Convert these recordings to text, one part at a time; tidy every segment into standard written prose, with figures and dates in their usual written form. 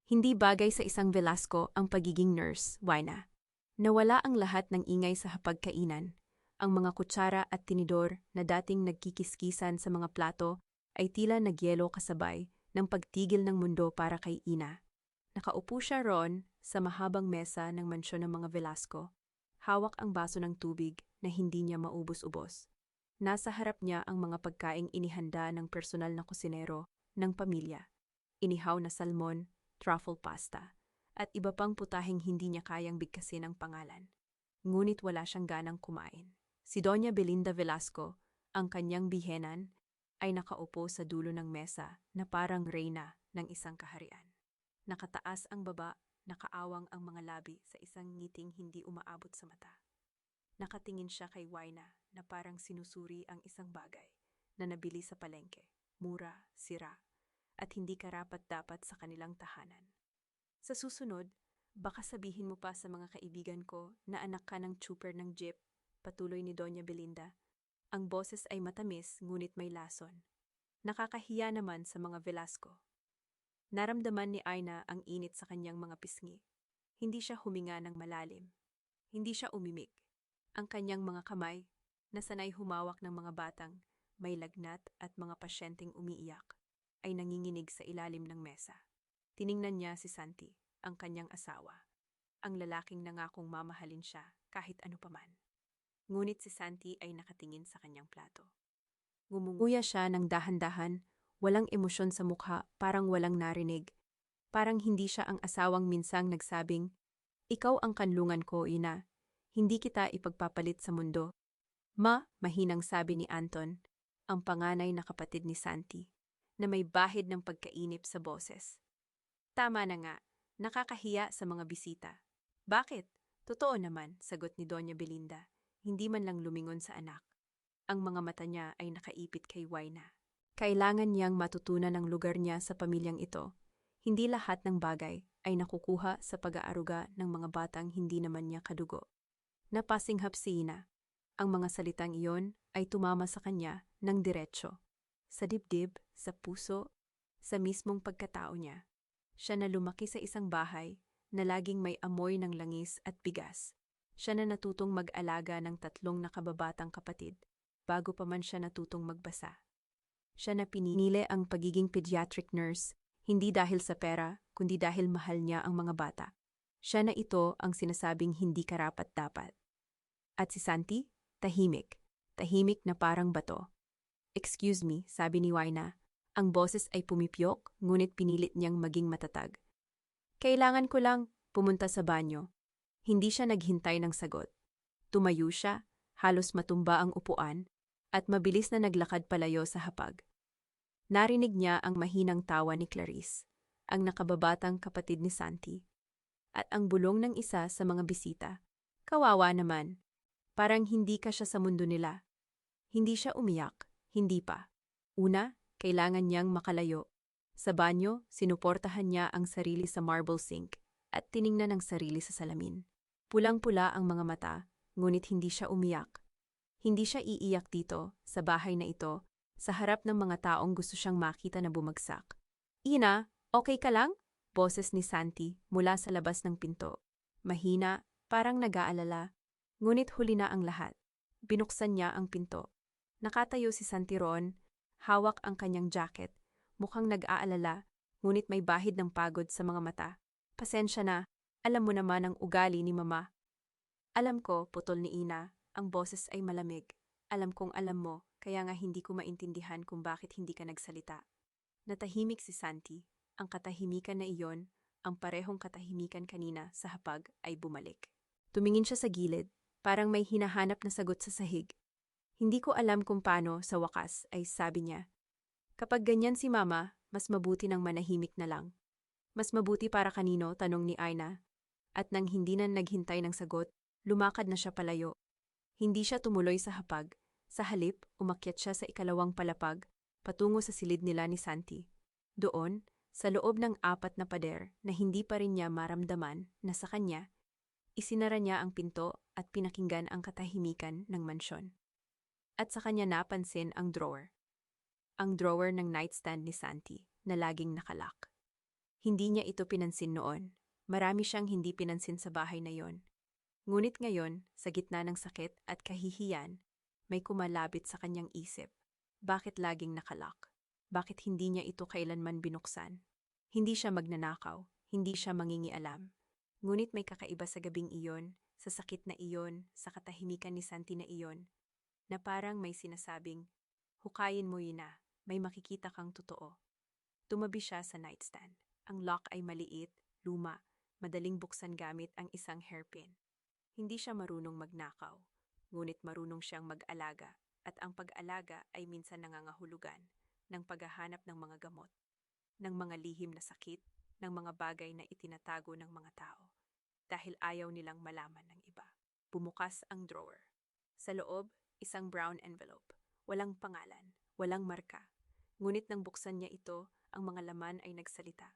Hindi bagay sa isang Velasco ang pagiging nurse, Wina. Nawala ang lahat ng ingay sa hapagkainan. Ang mga kutsara at tinidor na dating nagkikiskisan sa mga plato ay tila nagyelo kasabay ng pagtigil ng mundo para kay Ina. Nakaupo siya roon sa mahabang mesa ng mansyon ng mga Velasco. Hawak ang baso ng tubig na hindi niya maubos-ubos. Nasa harap niya ang mga pagkaing inihanda ng personal na kusinero ng pamilya. Inihaw na salmon, truffle pasta, at iba pang putaheng hindi niya kayang bigkasin ang pangalan. Ngunit wala siyang ganang kumain. Si Doña Belinda Velasco, ang kanyang bihenan, ay nakaupo sa dulo ng mesa na parang reyna ng isang kaharian. Nakataas ang baba, nakaawang ang mga labi sa isang ngiting hindi umaabot sa mata. Nakatingin siya kay Wina na parang sinusuri ang isang bagay na nabili sa palengke, mura, sira, at hindi karapat-dapat sa kanilang tahanan. Sa susunod, baka sabihin mo pa sa mga kaibigan ko na anak ka ng trooper ng jeep, patuloy ni Doña Belinda. Ang boses ay matamis ngunit may lason. Nakakahiya naman sa mga Velasco. Naramdaman ni Aina ang init sa kanyang mga pisngi. Hindi siya huminga ng malalim. Hindi siya umimik. Ang kanyang mga kamay, na sanay humawak ng mga batang, may lagnat at mga pasyenteng umiiyak, ay nanginginig sa ilalim ng mesa. Tiningnan niya si Santi, ang kanyang asawa. Ang lalaking nangakong mamahalin siya kahit ano paman. Ngunit si Santi ay nakatingin sa kanyang plato. Ngumunguya siya ng dahan-dahan, walang emosyon sa mukha, parang walang narinig. Parang hindi siya ang asawang minsang nagsabing, "Ikaw ang kanlungan ko, Ina. Hindi kita ipagpapalit sa mundo." Mahinang sabi ni Anton, ang panganay na kapatid ni Santi, na may bahid ng pagkainip sa boses. Tama na nga, nakakahiya sa mga bisita. Bakit? Totoo naman, sagot ni Doña Belinda, hindi man lang lumingon sa anak. Ang mga mata niya ay nakaipit kay Wina. Kailangan niyang matutunan ang lugar niya sa pamilyang ito. Hindi lahat ng bagay ay nakukuha sa pag-aaruga ng mga batang hindi naman niya kadugo. Napasinghap si Ina. Ang mga salitang iyon ay tumama sa kanya ng diretsyo. Sa dibdib, sa puso, sa mismong pagkatao niya. Siya na lumaki sa isang bahay na laging may amoy ng langis at bigas. Siya na natutong mag-alaga ng 3 nakababatang kapatid bago pa man siya natutong magbasa. Siya na pinili ang pagiging pediatric nurse hindi dahil sa pera kundi dahil mahal niya ang mga bata. Siya na ito ang sinasabing hindi karapat-dapat. At si Santi, tahimik. Tahimik na parang bato. "Excuse me," sabi ni Wina. Ang boses ay pumipyok, ngunit pinilit niyang maging matatag. "Kailangan ko lang pumunta sa banyo." Hindi siya naghintay ng sagot. Tumayo siya, halos matumba ang upuan, at mabilis na naglakad palayo sa hapag. Narinig niya ang mahinang tawa ni Clarice, ang nakababatang kapatid ni Santi, at ang bulong ng isa sa mga bisita. Kawawa naman. Parang hindi ka siya sa mundo nila. Hindi siya umiyak, hindi pa. Una, kailangan niyang makalayo. Sa banyo, sinuportahan niya ang sarili sa marble sink at tiningnan ang sarili sa salamin. Pulang-pula ang mga mata, ngunit hindi siya umiyak. Hindi siya iiyak dito, sa bahay na ito, sa harap ng mga taong gusto siyang makita na bumagsak. "Ina, okay ka lang?" Boses ni Santi mula sa labas ng pinto. Mahina, parang nag-aalala. Ngunit huli na ang lahat. Binuksan niya ang pinto. Nakatayo si Santi roon, hawak ang kanyang jacket, mukhang nag-aalala, ngunit may bahid ng pagod sa mga mata. "Pasensya na, alam mo naman ang ugali ni Mama." "Alam ko," putol ni Ina, ang boses ay malamig. "Alam kong alam mo, kaya nga hindi ko maintindihan kung bakit hindi ka nagsalita." Natahimik si Santi. Ang katahimikan na iyon, ang parehong katahimikan kanina sa hapag, ay bumalik. Tumingin siya sa gilid, parang may hinahanap na sagot sa sahig. "Hindi ko alam kung paano," sa wakas, ay sabi niya. "Kapag ganyan si Mama, mas mabuti nang manahimik na lang." "Mas mabuti para kanino?" tanong ni Aina. At nang hindi na naghintay ng sagot, lumakad na siya palayo. Hindi siya tumuloy sa hapag. Sa halip, umakyat siya sa ikalawang palapag, patungo sa silid nila ni Santi. Doon, sa loob ng 4 na pader na hindi pa rin niya maramdaman na sa kanya, isinara niya ang pinto at pinakinggan ang katahimikan ng mansyon. At sa kanya napansin ang drawer. Ang drawer ng nightstand ni Santi na laging nakalock. Hindi niya ito pinansin noon. Marami siyang hindi pinansin sa bahay na yon. Ngunit ngayon, sa gitna ng sakit at kahihiyan, may kumalabit sa kanyang isip. Bakit laging nakalock? Bakit hindi niya ito kailanman binuksan? Hindi siya magnanakaw, hindi siya mangingialam. Ngunit may kakaiba sa gabing iyon, sa sakit na iyon, sa katahimikan ni Santi na iyon, na parang may sinasabing, hukayin mo yun na, may makikita kang totoo. Tumabi siya sa nightstand. Ang lock ay maliit, luma, madaling buksan gamit ang isang hairpin. Hindi siya marunong magnakaw, ngunit marunong siyang mag-alaga, at ang pag-alaga ay minsan nangangahulugan ng paghahanap ng mga gamot, ng mga lihim na sakit, ng mga bagay na itinatago ng mga tao, dahil ayaw nilang malaman ng iba. Bumukas ang drawer. Sa loob, isang brown envelope. Walang pangalan, walang marka. Ngunit nang buksan niya ito, ang mga laman ay nagsalita.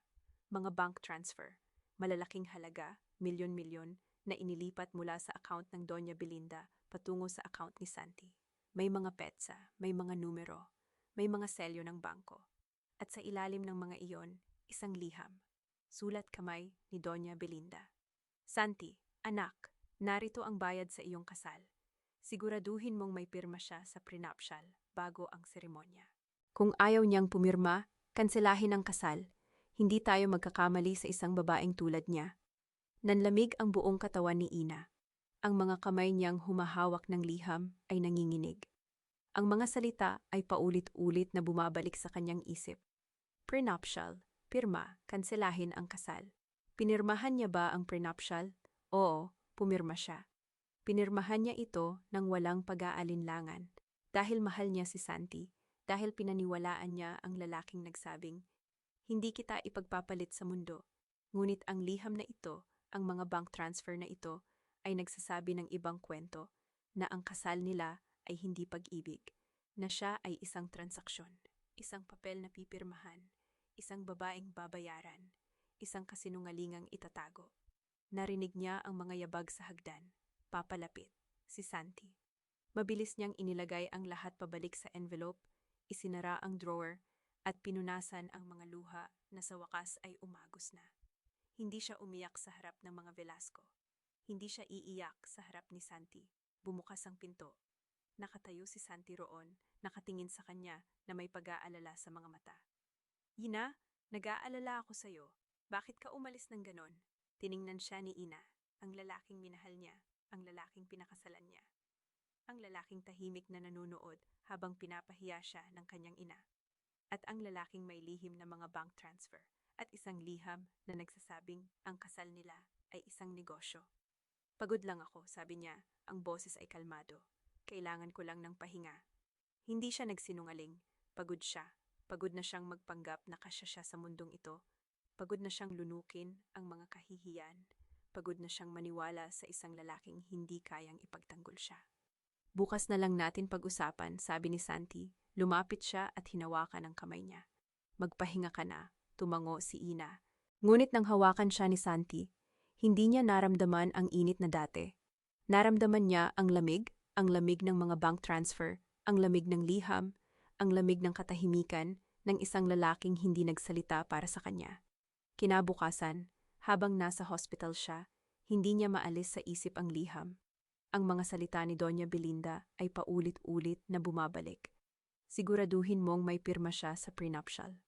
Mga bank transfer, malalaking halaga, milyon-milyon, na inilipat mula sa account ng Doña Belinda patungo sa account ni Santi. May mga petsa, may mga numero, may mga selyo ng bangko. At sa ilalim ng mga iyon, isang liham. Sulat kamay ni Doña Belinda. Santi, anak, narito ang bayad sa iyong kasal. Siguraduhin mong may pirma siya sa prenuptial bago ang seremonya. Kung ayaw niyang pumirma, kanselahin ang kasal. Hindi tayo magkakamali sa isang babaeng tulad niya. Nanlamig ang buong katawan ni Ina. Ang mga kamay niyang humahawak ng liham ay nanginginig. Ang mga salita ay paulit-ulit na bumabalik sa kanyang isip. Prenuptial, pirma, kanselahin ang kasal. Pinirmahan niya ba ang prenuptial? Oo, pumirma siya. Pinirmahan niya ito ng walang pag-aalinlangan. Dahil mahal niya si Santi, dahil pinaniwalaan niya ang lalaking nagsabing, hindi kita ipagpapalit sa mundo. Ngunit ang liham na ito, ang mga bank transfer na ito, ay nagsasabi ng ibang kwento, na ang kasal nila ay hindi pag-ibig, na siya ay isang transaksyon, isang papel na pipirmahan, isang babaeng babayaran, isang kasinungalingang itatago. Narinig niya ang mga yabag sa hagdan, papalapit, si Santi. Mabilis niyang inilagay ang lahat pabalik sa envelope, isinara ang drawer, at pinunasan ang mga luha na sa wakas ay umagos na. Hindi siya umiyak sa harap ng mga Velasco. Hindi siya iiyak sa harap ni Santi. Bumukas ang pinto. Nakatayo si Santi roon, nakatingin sa kanya na may pag-aalala sa mga mata. Ina, nag-aalala ako sa'yo. Bakit ka umalis ng ganon? Tiningnan siya ni Ina, ang lalaking minahal niya, ang lalaking pinakasalan niya. Ang lalaking tahimik na nanunood habang pinapahiya siya ng kanyang ina. At ang lalaking may lihim na mga bank transfer at isang liham na nagsasabing ang kasal nila ay isang negosyo. Pagod lang ako, sabi niya, ang boses ay kalmado. Kailangan ko lang ng pahinga. Hindi siya nagsinungaling, pagod siya. Pagod na siyang magpanggap na kasya siya sa mundong ito. Pagod na siyang lunukin ang mga kahihiyan. Pagod na siyang maniwala sa isang lalaking hindi kayang ipagtanggol siya. Bukas na lang natin pag-usapan, sabi ni Santi. Lumapit siya at hinawakan ang kamay niya. Magpahinga ka na, tumango si Ina. Ngunit nang hawakan siya ni Santi, hindi niya naramdaman ang init na dati. Naramdaman niya ang lamig ng mga bank transfer, ang lamig ng liham, ang lamig ng katahimikan ng isang lalaking hindi nagsalita para sa kanya. Kinabukasan, habang nasa hospital siya, hindi niya maalis sa isip ang liham. Ang mga salita ni Doña Belinda ay paulit-ulit na bumabalik. Siguraduhin mong may pirma siya sa prenuptial.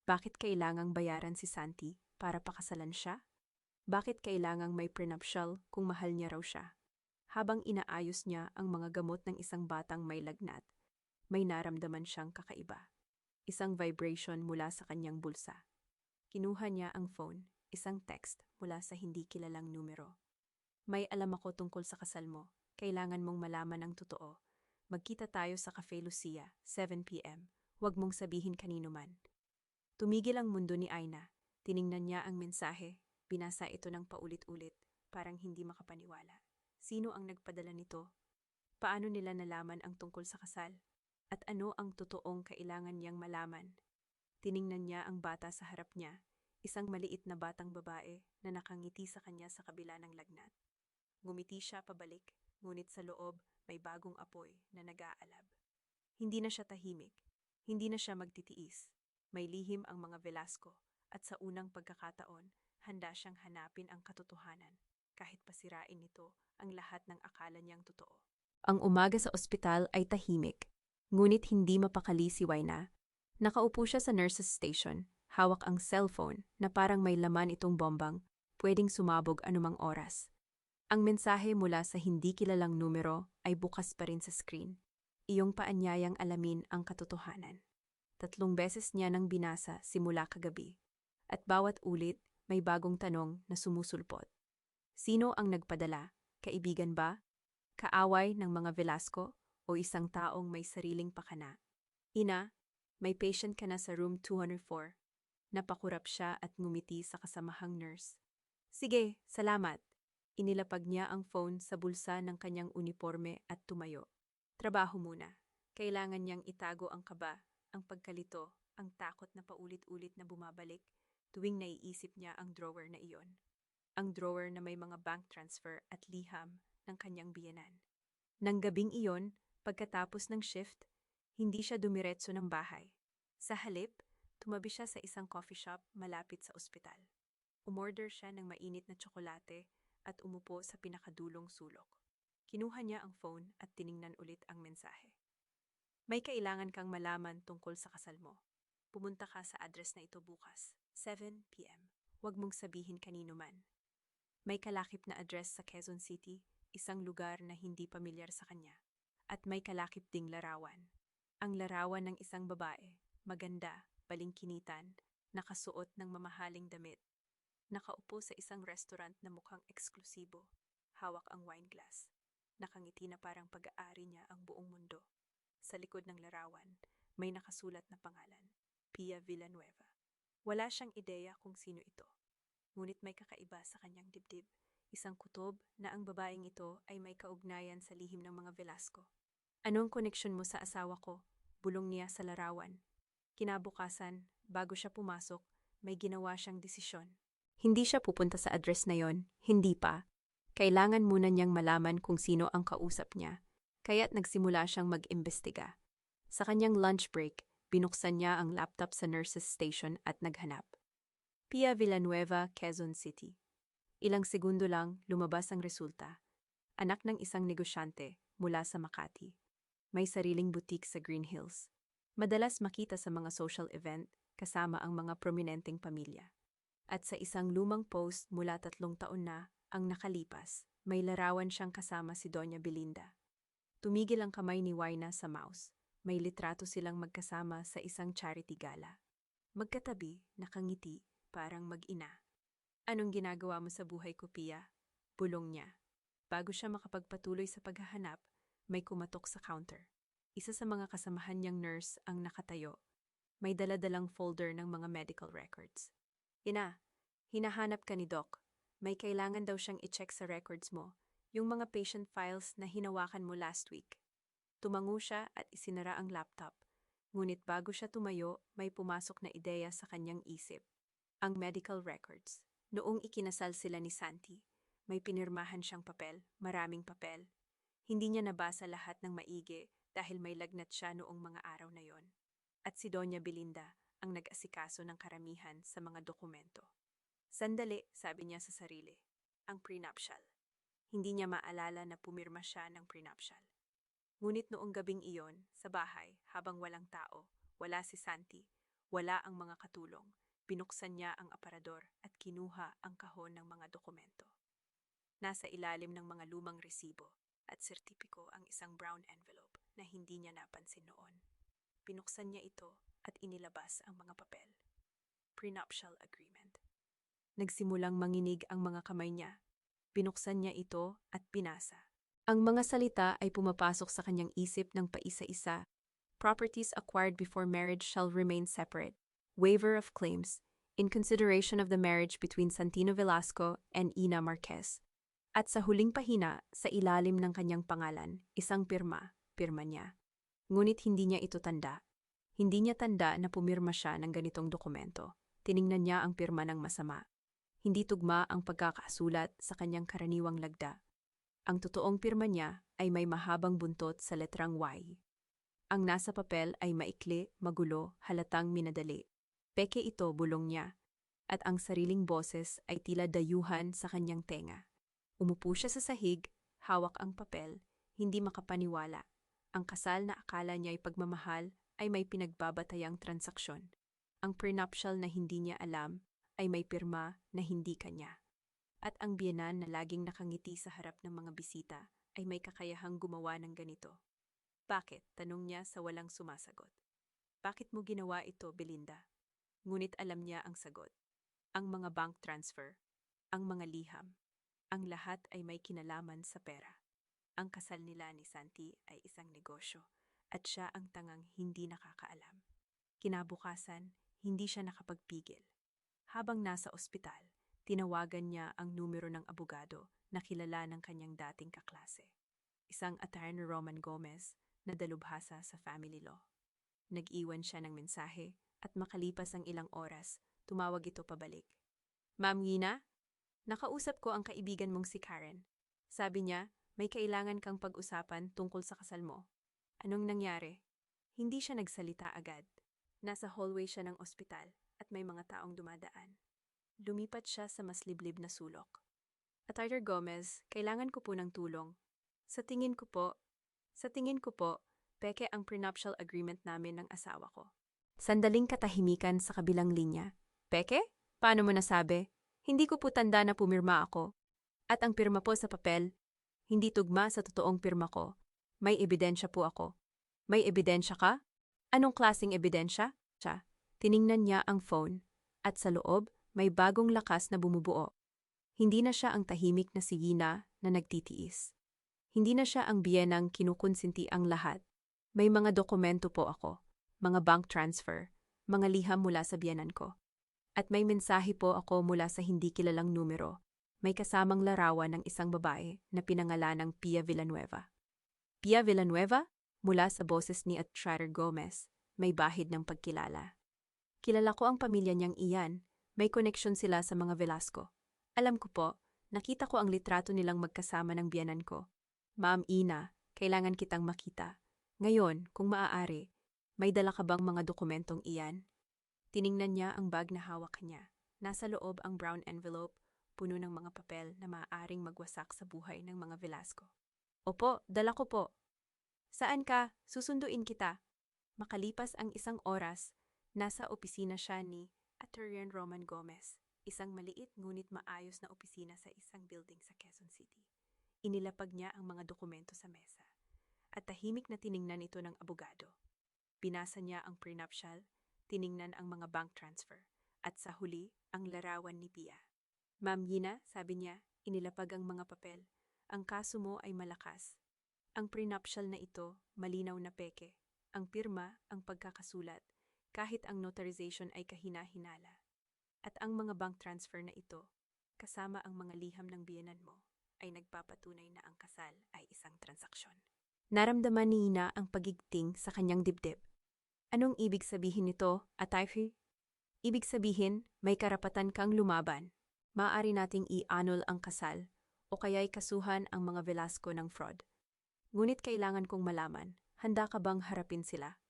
Bakit kailangang bayaran si Santi para pakasalan siya? Bakit kailangang may prenuptial kung mahal niya raw siya? Habang inaayos niya ang mga gamot ng isang batang may lagnat, may naramdaman siyang kakaiba. Isang vibration mula sa kanyang bulsa. Kinuha niya ang phone, isang text mula sa hindi kilalang numero. May alam ako tungkol sa kasal mo. Kailangan mong malaman ang totoo. Magkita tayo sa Cafe Lucia, 7 p.m. Huwag mong sabihin kanino man. Tumigil ang mundo ni Aina. Tiningnan niya ang mensahe. Binasa ito ng paulit-ulit, parang hindi makapaniwala. Sino ang nagpadala nito? Paano nila nalaman ang tungkol sa kasal? At ano ang totoong kailangan niyang malaman? Tiningnan niya ang bata sa harap niya, isang maliit na batang babae na nakangiti sa kanya sa kabila ng lagnat. Ngumiti siya pabalik, ngunit sa loob may bagong apoy na nag-aalab. Hindi na siya tahimik, hindi na siya magtitiis. May lihim ang mga Velasco at sa unang pagkakataon, handa siyang hanapin ang katotohanan, kahit pasirain nito ang lahat ng akala niyang totoo. Ang umaga sa ospital ay tahimik, ngunit hindi mapakali si Wayna. Nakaupo siya sa nurse's station, hawak ang cellphone na parang may laman itong bombang, pwedeng sumabog anumang oras. Ang mensahe mula sa hindi kilalang numero ay bukas pa rin sa screen. Iyong paanyayang alamin ang katotohanan. 3 beses niya nang binasa simula kagabi. At bawat ulit, may bagong tanong na sumusulpot. Sino ang nagpadala? Kaibigan ba? Kaaway ng mga Velasco o isang taong may sariling pakana? Ina, may patient ka na sa room 204. Napakurap siya at ngumiti sa kasamahang nurse. Sige, salamat. Inilapag niya ang phone sa bulsa ng kanyang uniforme at tumayo. Trabaho muna. Kailangan niyang itago ang kaba, ang pagkalito, ang takot na paulit-ulit na bumabalik tuwing naiisip niya ang drawer na iyon. Ang drawer na may mga bank transfer at liham ng kanyang biyenan. Nang gabing iyon, pagkatapos ng shift, hindi siya dumiretso ng bahay. Sa halip, tumabi siya sa isang coffee shop malapit sa ospital. Umorder siya ng mainit na tsokolate at umupo sa pinakadulong sulok. Kinuha niya ang phone at tiningnan ulit ang mensahe. May kailangan kang malaman tungkol sa kasal mo. Pumunta ka sa address na ito bukas, 7 p.m. Huwag mong sabihin kanino man. May kalakip na address sa Quezon City, isang lugar na hindi pamilyar sa kanya. At may kalakip ding larawan. Ang larawan ng isang babae, maganda, balingkinitan, nakasuot ng mamahaling damit. Nakaupo sa isang restaurant na mukhang eksklusibo, hawak ang wine glass. Nakangiti na parang pag-aari niya ang buong mundo. Sa likod ng larawan, may nakasulat na pangalan, Pia Villanueva. Wala siyang ideya kung sino ito. Ngunit may kakaiba sa kanyang dibdib, isang kutob na ang babaeng ito ay may kaugnayan sa lihim ng mga Velasco. Anong koneksyon mo sa asawa ko? Bulong niya sa larawan. Kinabukasan, bago siya pumasok, may ginawa siyang desisyon. Hindi siya pupunta sa address na yon, hindi pa. Kailangan muna niyang malaman kung sino ang kausap niya, kaya't nagsimula siyang mag-imbestiga. Sa kanyang lunch break, binuksan niya ang laptop sa nurse's station at naghanap. Pia Villanueva, Quezon City. Ilang segundo lang, lumabas ang resulta. Anak ng isang negosyante mula sa Makati. May sariling boutique sa Green Hills. Madalas makita sa mga social event kasama ang mga prominenteng pamilya. At sa isang lumang post mula 3 taon na ang nakalipas, may larawan siyang kasama si Doña Belinda. Tumigil ang kamay ni Wayna sa mouse. May litrato silang magkasama sa isang charity gala. Magkatabi, nakangiti, parang mag-ina. Anong ginagawa mo sa buhay ko, Pia? Bulong niya. Bago siya makapagpatuloy sa paghahanap, may kumatok sa counter. Isa sa mga kasamahan niyang nurse ang nakatayo. May daladalang folder ng mga medical records. Ina, hinahanap ka ni Doc. May kailangan daw siyang i-check sa records mo, yung mga patient files na hinawakan mo last week. Tumango siya at isinara ang laptop. Ngunit bago siya tumayo, may pumasok na ideya sa kanyang isip. Ang medical records. Noong ikinasal sila ni Santi, may pinirmahan siyang papel, maraming papel. Hindi niya nabasa lahat ng maigi dahil may lagnat siya noong mga araw na yon. At si Doña Belinda ang nag-asikaso ng karamihan sa mga dokumento. Sandali, sabi niya sa sarili, ang prenuptial. Hindi niya maalala na pumirma siya ng prenuptial. Ngunit noong gabing iyon, sa bahay, habang walang tao, wala si Santi, wala ang mga katulong, binuksan niya ang aparador at kinuha ang kahon ng mga dokumento. Nasa ilalim ng mga lumang resibo at sertipiko ang isang brown envelope na hindi niya napansin noon. Binuksan niya ito at inilabas ang mga papel. Prenuptial agreement. Nagsimulang manginig ang mga kamay niya. Binuksan niya ito at binasa. Ang mga salita ay pumapasok sa kanyang isip ng paisa-isa. Properties acquired before marriage shall remain separate. Waiver of claims, in consideration of the marriage between Santino Velasco and Ina Marquez. At sa huling pahina, sa ilalim ng kanyang pangalan, isang pirma niya. Ngunit hindi niya ito tanda. Hindi niya tanda na pumirma siya ng ganitong dokumento. Tiningnan niya ang pirma ng masama. Hindi tugma ang pagkakasulat sa kanyang karaniwang lagda. Ang totoong pirma niya ay may mahabang buntot sa letrang Y. Ang nasa papel ay maikli, magulo, halatang minadali. Peke ito, bulong niya. at ang sariling boses ay tila dayuhan sa kanyang tenga. Umupo siya sa sahig, hawak ang papel, hindi makapaniwala. Ang kasal na akala niya ay pagmamahal ay may pinagbabatayang transaksyon. Ang prenuptial na hindi niya alam ay may pirma na hindi kanya. At ang biyenan na laging nakangiti sa harap ng mga bisita ay may kakayahang gumawa ng ganito. Bakit? Tanong niya sa walang sumasagot. Bakit mo ginawa ito, Belinda? Ngunit alam niya ang sagot. Ang mga bank transfer, ang mga liham, ang lahat ay may kinalaman sa pera. Ang kasal nila ni Santi ay isang negosyo at siya ang tangang hindi nakakaalam. Kinabukasan, hindi siya nakapagpigil. Habang nasa ospital, tinawagan niya ang numero ng abogado na kilala ng kanyang dating kaklase. Isang attorney Roman Gomez na dalubhasa sa family law. Nag-iwan siya ng mensahe at makalipas ang ilang oras, tumawag ito pabalik. Ma'am Gina, nakausap ko ang kaibigan mong si Karen. Sabi niya, may kailangan kang pag-usapan tungkol sa kasal mo. Anong nangyari? Hindi siya nagsalita agad. Nasa hallway siya ng ospital at may mga taong dumadaan. Lumipat siya sa mas liblib na sulok. Attorney Gomez, kailangan ko po ng tulong. Sa tingin ko po, peke ang prenuptial agreement namin ng asawa ko. Sandaling katahimikan sa kabilang linya. Peke? Paano mo nasabi? Hindi ko po tanda na pumirma ako. At ang pirma po sa papel, hindi tugma sa totoong pirma ko. May ebidensya po ako. May ebidensya ka? Anong klaseng ebidensya? Tiningnan niya ang phone at sa loob may bagong lakas na bumubuo. Hindi na siya ang tahimik na si Gina na nagtitiis. Hindi na siya ang biyenang kinukonsinti ang lahat. May mga dokumento po ako, mga bank transfer, mga liham mula sa biyenan ko. At may mensahe po ako mula sa hindi kilalang numero. May kasamang larawan ng isang babae na pinangalanang Pia Villanueva. Pia Villanueva? Mula sa boses ni Attorney Gomez, may bahid ng pagkilala. Kilala ko ang pamilya niyang iyan. May koneksyon sila sa mga Velasco. Alam ko po, nakita ko ang litrato nilang magkasama ng biyenan ko. Ma'am Ina, kailangan kitang makita. Ngayon, kung maaari, may dala ka bang mga dokumentong iyan? Tiningnan niya ang bag na hawak niya. Nasa loob ang brown envelope, puno ng mga papel na maaaring magwasak sa buhay ng mga Velasco. Opo, dala ko po. Saan ka? Susunduin kita. Makalipas ang isang oras, nasa opisina siya ni Attorney Roman Gomez, isang maliit ngunit maayos na opisina sa isang building sa Quezon City. Inilapag niya ang mga dokumento sa mesa at tahimik na tiningnan ito ng abogado. Binasa niya ang prenuptial, tiningnan ang mga bank transfer, at sa huli, ang larawan ni Pia. Ma'am Gina, sabi niya, inilapag ang mga papel. Ang kaso mo ay malakas. Ang prenuptial na ito, malinaw na peke. Ang pirma, ang pagkakasulat, kahit ang notarization ay kahina-hinala. At ang mga bank transfer na ito, kasama ang mga liham ng biyenan mo, ay nagpapatunay na ang kasal ay isang transaksyon. Naramdaman ni Ina ang pagigting sa kanyang dibdib. Anong ibig sabihin nito, Atay? Ibig sabihin, may karapatan kang lumaban. Maaari nating i-annul ang kasal o kaya'y kasuhan ang mga Velasco ng fraud. Ngunit kailangan kong malaman, handa ka bang harapin sila?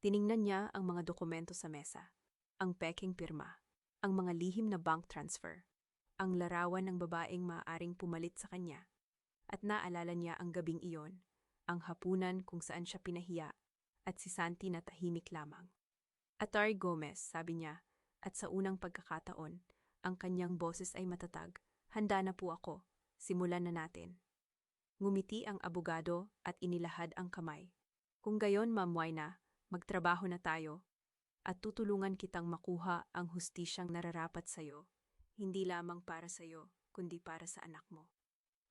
Tiningnan niya ang mga dokumento sa mesa, ang peking pirma, ang mga lihim na bank transfer, ang larawan ng babaeng maaaring pumalit sa kanya. At naalala niya ang gabing iyon, ang hapunan kung saan siya pinahiya, at si Santi na tahimik lamang. Attorney Gomez, sabi niya, at sa unang pagkakataon, ang kanyang boses ay matatag. Handa na po ako. Simulan na natin. Ngumiti ang abogado at inilahad ang kamay. Kung gayon, Ma'am Wina, magtrabaho na tayo at tutulungan kitang makuha ang hustisyang nararapat sa'yo, hindi lamang para sa'yo, kundi para sa anak mo.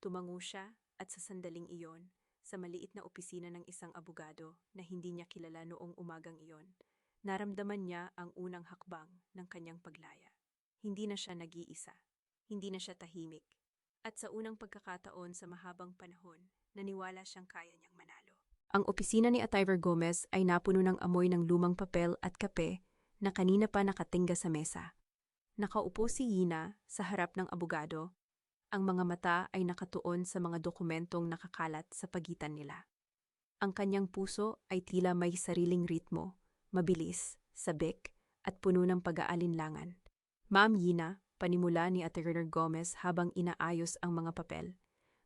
Tumango siya at sa sandaling iyon, sa maliit na opisina ng isang abogado na hindi niya kilala noong umagang iyon, naramdaman niya ang unang hakbang ng kanyang paglaya. Hindi na siya nag-iisa, hindi na siya tahimik, at sa unang pagkakataon sa mahabang panahon, naniwala siyang kaya niyang manalo. Ang opisina ni Attorney Gomez ay napuno ng amoy ng lumang papel at kape na kanina pa nakatingga sa mesa. Nakaupo si Gina sa harap ng abogado. Ang mga mata ay nakatuon sa mga dokumentong nakakalat sa pagitan nila. Ang kanyang puso ay tila may sariling ritmo, mabilis, sabik, at puno ng pag-aalinlangan. Ma'am Yina, panimula ni Ate Gomez habang inaayos ang mga papel.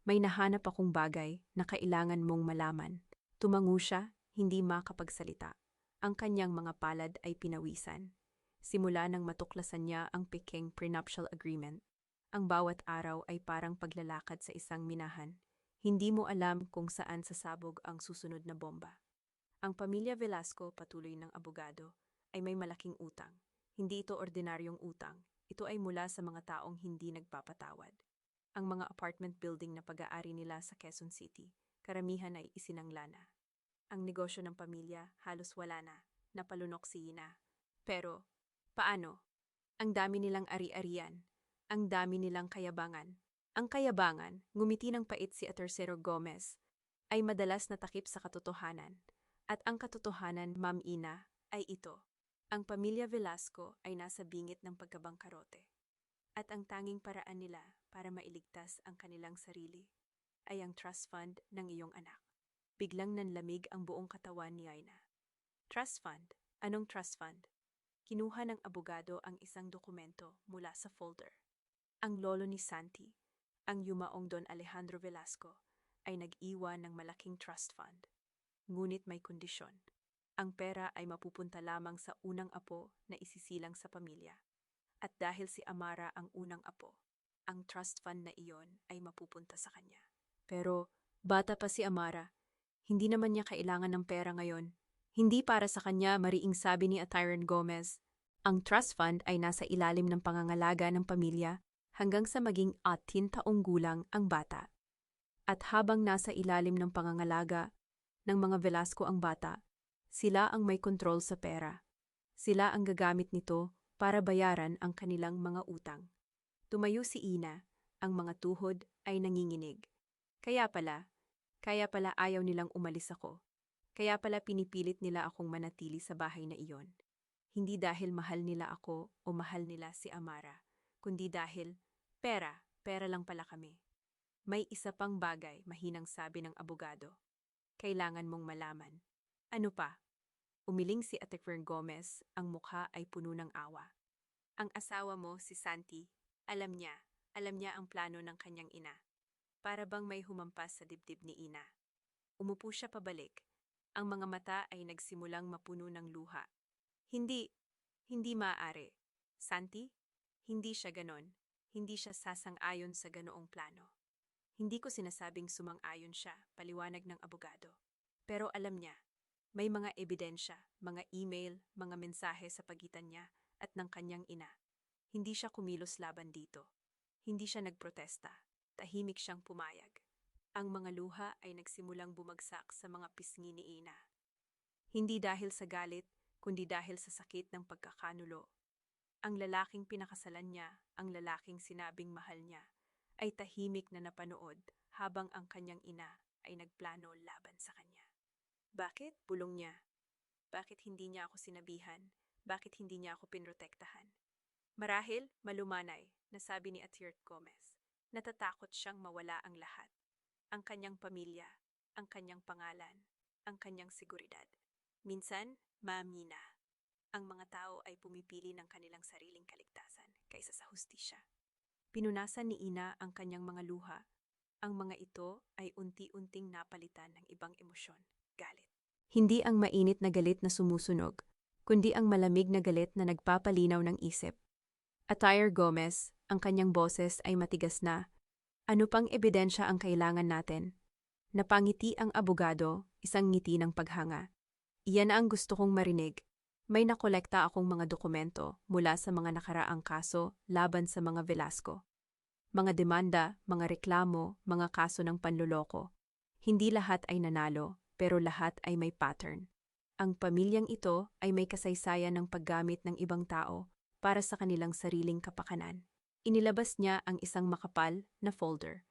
May nahanap akong bagay na kailangan mong malaman. Tumango siya, hindi makapagsalita. Ang kanyang mga palad ay pinawisan. Simula nang matuklasan niya ang Peking prenuptial agreement. Ang bawat araw ay parang paglalakad sa isang minahan. Hindi mo alam kung saan sasabog ang susunod na bomba. Ang pamilya Velasco, patuloy ng abogado, ay may malaking utang. Hindi ito ordinaryong utang. Ito ay mula sa mga taong hindi nagpapatawad. Ang mga apartment building na pag-aari nila sa Quezon City, karamihan ay isinangla na. Ang negosyo ng pamilya halos wala na, napalunok si Ina. Pero, paano? Ang dami nilang ari-arian, ang dami nilang kayabangan. Ang kayabangan, ngumiti ng pait si Atercero Gomez, ay madalas natakip sa katotohanan. At ang katotohanan, Ma'am Ina, ay ito. Ang pamilya Velasco ay nasa bingit ng pagkabangkarote. At ang tanging paraan nila para mailigtas ang kanilang sarili ay ang trust fund ng iyong anak. Biglang nanlamig ang buong katawan ni Aina. Trust fund? Anong trust fund? Kinuha ng abogado ang isang dokumento mula sa folder. Ang lolo ni Santi, ang yumaong Don Alejandro Velasco, ay nag-iwan ng malaking trust fund. Ngunit may kondisyon. Ang pera ay mapupunta lamang sa unang apo na isisilang sa pamilya. At dahil si Amara ang unang apo, ang trust fund na iyon ay mapupunta sa kanya. Pero, bata pa si Amara. Hindi naman niya kailangan ng pera ngayon. Hindi para sa kanya, mariing sabi ni Tyron Gomez. Ang trust fund ay nasa ilalim ng pangangalaga ng pamilya hanggang sa maging 18 taong gulang ang bata. At habang nasa ilalim ng pangangalaga ng mga Velasco ang bata, sila ang may kontrol sa pera. Sila ang gagamit nito para bayaran ang kanilang mga utang. Tumayo si Ina, ang mga tuhod ay nanginginig. Kaya pala ayaw nilang umalis ako. Kaya pala pinipilit nila akong manatili sa bahay na iyon. Hindi dahil mahal nila ako o mahal nila si Amara, kundi dahil pera lang pala kami. May isa pang bagay, mahinang sabi ng abogado. Kailangan mong malaman. Ano pa? Umiling si Ate Gomez, ang mukha ay puno ng awa. Ang asawa mo, si Santi, alam niya ang plano ng kanyang ina. Para bang may humampas sa dibdib ni Ina. Umupo siya pabalik. Ang mga mata ay nagsimulang mapuno ng luha. Hindi maaari. Santi, hindi siya ganon. Hindi siya sasang-ayon sa ganoong plano. Hindi ko sinasabing sumang-ayon siya, paliwanag ng abogado. Pero alam niya, may mga ebidensya, mga email, mga mensahe sa pagitan niya at ng kanyang ina. Hindi siya kumilos laban dito. Hindi siya nagprotesta. Tahimik siyang pumayag. Ang mga luha ay nagsimulang bumagsak sa mga pisngi ni Ina. Hindi dahil sa galit, kundi dahil sa sakit ng pagkakanulo. Ang lalaking pinakasalan niya, ang lalaking sinabing mahal niya, ay tahimik na napanood habang ang kanyang ina ay nagplano laban sa kanya. Bakit? Bulong niya. Bakit hindi niya ako sinabihan? Bakit hindi niya ako pinrotektahan? Marahil, malumanay, nasabi ni Ate Gomez. Natatakot siyang mawala ang lahat. Ang kanyang pamilya, ang kanyang pangalan, ang kanyang seguridad. Minsan, Ma'am-Yina, ang mga tao ay pumipili ng kanilang sariling kaligtasan kaysa sa hustisya. Pinunasan ni Ina ang kanyang mga luha. Ang mga ito ay unti-unting napalitan ng ibang emosyon, galit. Hindi ang mainit na galit na sumusunog, kundi ang malamig na galit na nagpapalinaw ng isip. Atayr Gomez, ang kanyang boses ay matigas na. Ano pang ebidensya ang kailangan natin? Napangiti ang abogado, isang ngiti ng paghanga. Iyan ang gusto kong marinig. May nakolekta akong mga dokumento mula sa mga nakaraang kaso laban sa mga Velasco. Mga demanda, mga reklamo, mga kaso ng panloloko. Hindi lahat ay nanalo, pero lahat ay may pattern. Ang pamilyang ito ay may kasaysayan ng paggamit ng ibang tao para sa kanilang sariling kapakanan. Inilabas niya ang isang makapal na folder.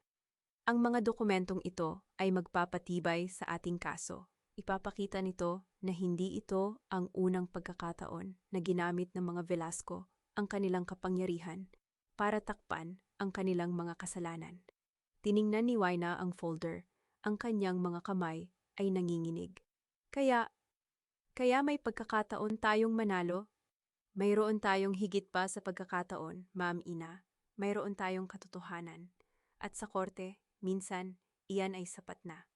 Ang mga dokumentong ito ay magpapatibay sa ating kaso. Ipapakita nito na hindi ito ang unang pagkakataon na ginamit ng mga Velasco ang kanilang kapangyarihan para takpan ang kanilang mga kasalanan. Tiningnan ni Waina ang folder. Ang kanyang mga kamay ay nanginginig. Kaya may pagkakataon tayong manalo? Mayroon tayong higit pa sa pagkakataon, Ma'am Ina. Mayroon tayong katotohanan. At sa korte, minsan, iyan ay sapat na.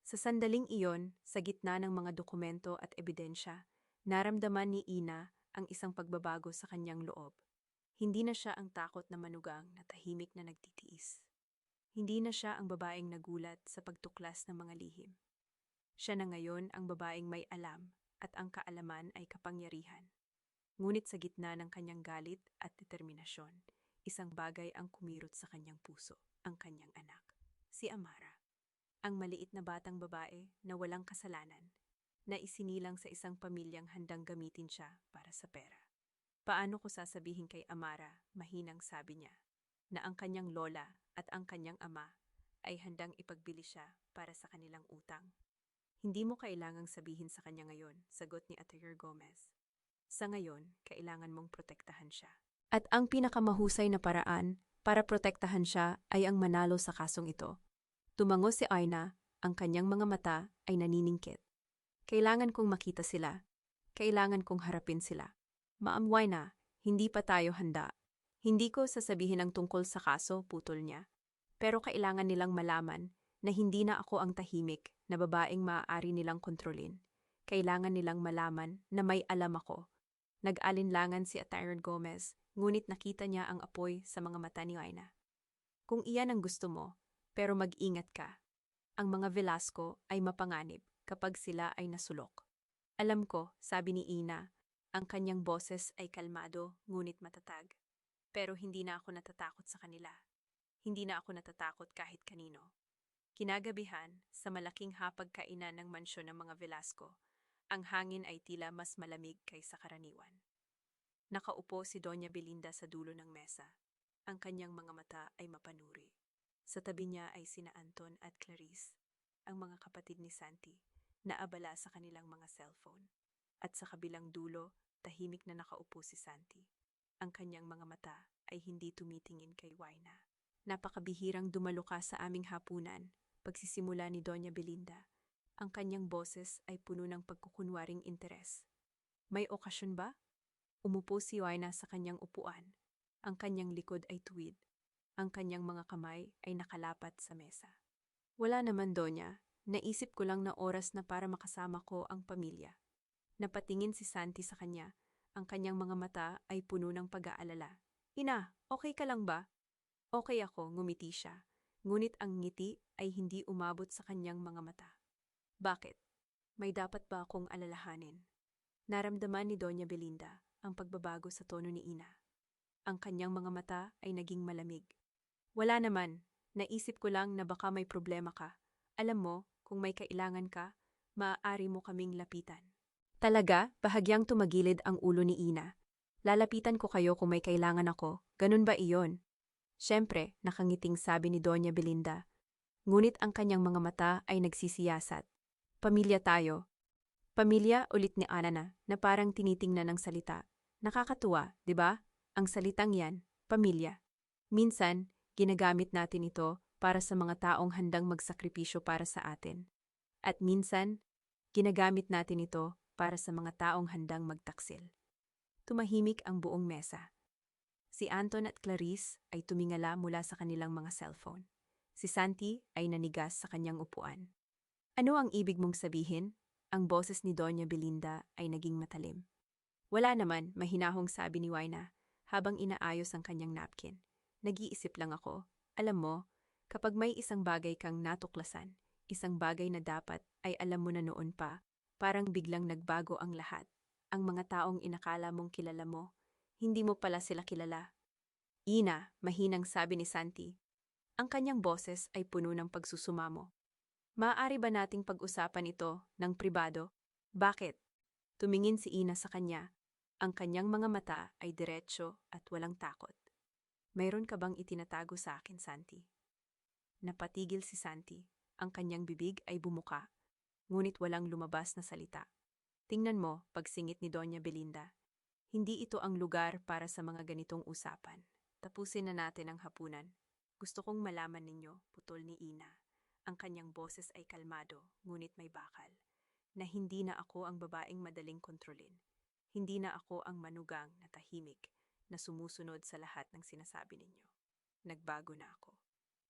Sa sandaling iyon, sa gitna ng mga dokumento at ebidensya, naramdaman ni Ina ang isang pagbabago sa kanyang loob. Hindi na siya ang takot na manugang na tahimik na nagtitiis. Hindi na siya ang babaeng nagulat sa pagtuklas ng mga lihim. Siya na ngayon ang babaeng may alam at ang kaalaman ay kapangyarihan. Ngunit sa gitna ng kanyang galit at determinasyon, isang bagay ang kumirot sa kanyang puso, ang kanyang anak, si Amara. Ang maliit na batang babae na walang kasalanan, na isinilang sa isang pamilyang handang gamitin siya para sa pera. Paano ko sasabihin kay Amara, mahinang sabi niya, na ang kanyang lola at ang kanyang ama ay handang ipagbili siya para sa kanilang utang? Hindi mo kailangang sabihin sa kanya ngayon, sagot ni Attorney Gomez. Sa ngayon, kailangan mong protektahan siya. At ang pinakamahusay na paraan para protektahan siya ay ang manalo sa kasong ito. Tumango si Aina, ang kanyang mga mata ay naniningkit. Kailangan kong makita sila. Kailangan kong harapin sila. Ma'am Aina, hindi pa tayo handa. Hindi ko sasabihin ang tungkol sa kaso, putol niya. Pero kailangan nilang malaman na hindi na ako ang tahimik na babaeng maaari nilang kontrolin. Kailangan nilang malaman na may alam ako. Nag-alinlangan si Attorney Gomez, ngunit nakita niya ang apoy sa mga mata ni Aina. Kung iyan ang gusto mo, pero mag-ingat ka. Ang mga Velasco ay mapanganib kapag sila ay nasulok. Alam ko, sabi ni Ina, ang kanyang boses ay kalmado ngunit matatag. Pero hindi na ako natatakot sa kanila. Hindi na ako natatakot kahit kanino. Kinagabihan, sa malaking hapagkainan ng mansyon ng mga Velasco, ang hangin ay tila mas malamig kaysa karaniwan. Nakaupo si Doña Belinda sa dulo ng mesa. Ang kanyang mga mata ay mapanuri. Sa tabi niya ay sina Anton at Clarice, ang mga kapatid ni Santi, na abala sa kanilang mga cellphone. At sa kabilang dulo, tahimik na nakaupo si Santi. Ang kanyang mga mata ay hindi tumitingin kay Waina. Napakabihirang dumalo ka sa aming hapunan, pagsisimula ni Doña Belinda. Ang kanyang boses ay puno ng pagkukunwaring interes. May okasyon ba? Umupo si Waina sa kanyang upuan. Ang kanyang likod ay tuwid. Ang kanyang mga kamay ay nakalapat sa mesa. Wala naman, Donya. Naisip ko lang na oras na para makasama ko ang pamilya. Napatingin si Santi sa kanya. Ang kanyang mga mata ay puno ng pag-aalala. Ina, okay ka lang ba? Okay ako, ngumiti siya. Ngunit ang ngiti ay hindi umabot sa kanyang mga mata. Bakit? May dapat ba akong alalahanin? Naramdaman ni Doña Belinda ang pagbabago sa tono ni Ina. Ang kanyang mga mata ay naging malamig. Wala naman. Naisip ko lang na baka may problema ka. Alam mo, kung may kailangan ka, maaari mo kaming lapitan. Talaga, bahagyang tumagilid ang ulo ni Ina. Lalapitan ko kayo kung may kailangan ako. Ganun ba iyon? Siyempre, nakangiting sabi ni Doña Belinda. Ngunit ang kanyang mga mata ay nagsisiyasat. Pamilya tayo. Pamilya, ulit ni Ana na parang tinitingnan ng salita. Nakakatuwa, di ba? Ang salitang yan, pamilya. Minsan, ginagamit natin ito para sa mga taong handang magsakripisyo para sa atin. At minsan, ginagamit natin ito para sa mga taong handang magtaksil. Tumahimik ang buong mesa. Si Anton at Clarice ay tumingala mula sa kanilang mga cellphone. Si Santi ay nanigas sa kanyang upuan. Ano ang ibig mong sabihin? Ang boses ni Doña Belinda ay naging matalim. Wala naman, mahinahong sabi ni Waina habang inaayos ang kanyang napkin. Nag-iisip lang ako. Alam mo, kapag may isang bagay kang natuklasan, isang bagay na dapat ay alam mo na noon pa, parang biglang nagbago ang lahat. Ang mga taong inakala mong kilala mo, hindi mo pala sila kilala. Ina, mahinang sabi ni Santi. Ang kanyang boses ay puno ng pagsusumamo. Maaari ba nating pag-usapan ito ng pribado? Bakit? Tumingin si Ina sa kanya. Ang kanyang mga mata ay diretsyo at walang takot. Mayroon ka bang itinatago sa akin, Santi? Napatigil si Santi. Ang kanyang bibig ay bumuka, ngunit walang lumabas na salita. Tingnan mo, pagsingit ni Doña Belinda. Hindi ito ang lugar para sa mga ganitong usapan. Tapusin na natin ang hapunan. Gusto kong malaman ninyo, putol ni Ina. Ang kanyang boses ay kalmado, ngunit may bakal, na hindi na ako ang babaeng madaling kontrolin. Hindi na ako ang manugang na tahimik na sumusunod sa lahat ng sinasabi ninyo. Nagbago na ako.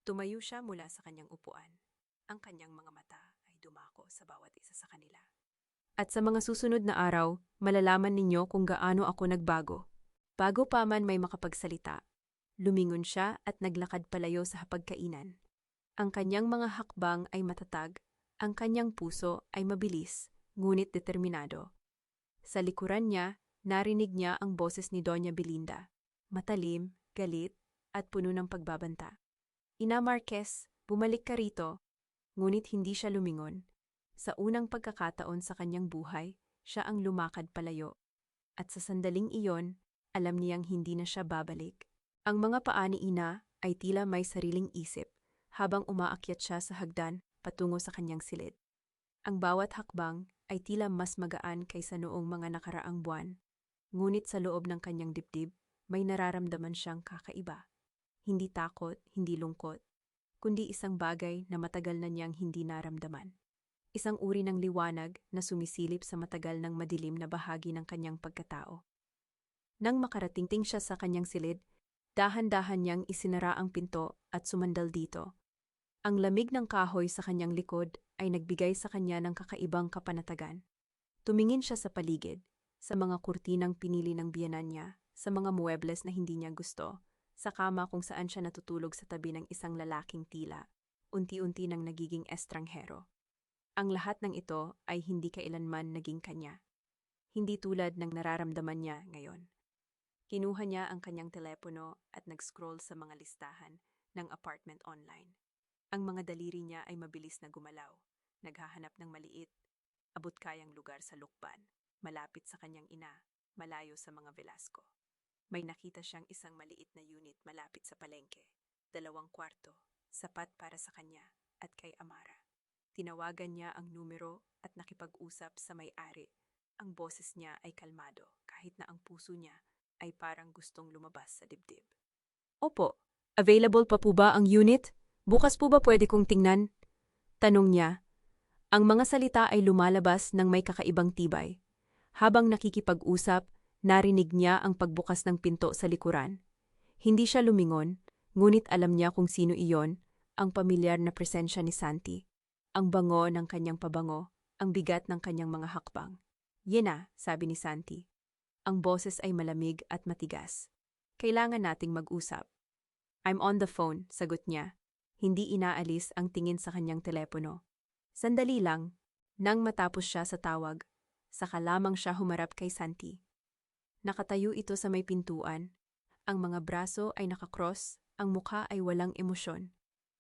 Tumayo siya mula sa kanyang upuan. Ang kanyang mga mata ay dumako sa bawat isa sa kanila. At sa mga susunod na araw, malalaman ninyo kung gaano ako nagbago. Bago pa man may makapagsalita, lumingon siya at naglakad palayo sa hapagkainan. Ang kanyang mga hakbang ay matatag, ang kanyang puso ay mabilis, ngunit determinado. Sa likuran niya, narinig niya ang boses ni Doña Belinda, matalim, galit, at puno ng pagbabanta. Ina Marquez, bumalik ka rito. Ngunit hindi siya lumingon. Sa unang pagkakataon sa kanyang buhay, siya ang lumakad palayo. At sa sandaling iyon, alam niyang hindi na siya babalik. Ang mga paa ni Ina ay tila may sariling isip, habang umaakyat siya sa hagdan patungo sa kanyang silid. Ang bawat hakbang ay tila mas magaan kaysa noong mga nakaraang buwan. Ngunit sa loob ng kanyang dibdib, may nararamdaman siyang kakaiba. Hindi takot, hindi lungkot, kundi isang bagay na matagal na niyang hindi naramdaman. Isang uri ng liwanag na sumisilip sa matagal ng madilim na bahagi ng kanyang pagkatao. Nang makarating siya sa kanyang silid, dahan-dahan niyang isinara ang pinto at sumandal dito. Ang lamig ng kahoy sa kanyang likod ay nagbigay sa kanya ng kakaibang kapanatagan. Tumingin siya sa paligid, sa mga kurtinang pinili ng biyenan niya, sa mga muebles na hindi niya gusto, sa kama kung saan siya natutulog sa tabi ng isang lalaking tila, unti-unti nang nagiging estranghero. Ang lahat ng ito ay hindi kailanman naging kanya. Hindi tulad ng nararamdaman niya ngayon. Kinuha niya ang kanyang telepono at nag-scroll sa mga listahan ng apartment online. Ang mga daliri niya ay mabilis na gumalaw, naghahanap ng maliit, abot-kayang lugar sa lukban, malapit sa kanyang ina, malayo sa mga Velasco. May nakita siyang isang maliit na unit malapit sa palengke, 2 kwarto, sapat para sa kanya at kay Amara. Tinawagan niya ang numero at nakipag-usap sa may-ari. Ang boses niya ay kalmado kahit na ang puso niya ay parang gustong lumabas sa dibdib. Opo, available pa po ba ang unit? Bukas po ba pwede kong tingnan? Tanong niya. Ang mga salita ay lumalabas ng may kakaibang tibay. Habang nakikipag-usap, narinig niya ang pagbukas ng pinto sa likuran. Hindi siya lumingon, ngunit alam niya kung sino iyon, ang pamilyar na presensya ni Santi. Ang bango ng kanyang pabango, ang bigat ng kanyang mga hakbang. Yena, sabi ni Santi. Ang boses ay malamig at matigas. Kailangan nating mag-usap. I'm on the phone, sagot niya. Hindi inaalis ang tingin sa kanyang telepono. Sandali lang, nang matapos siya sa tawag, saka lamang siya humarap kay Santi. Nakatayo ito sa may pintuan. Ang mga braso ay nakakross, ang mukha ay walang emosyon.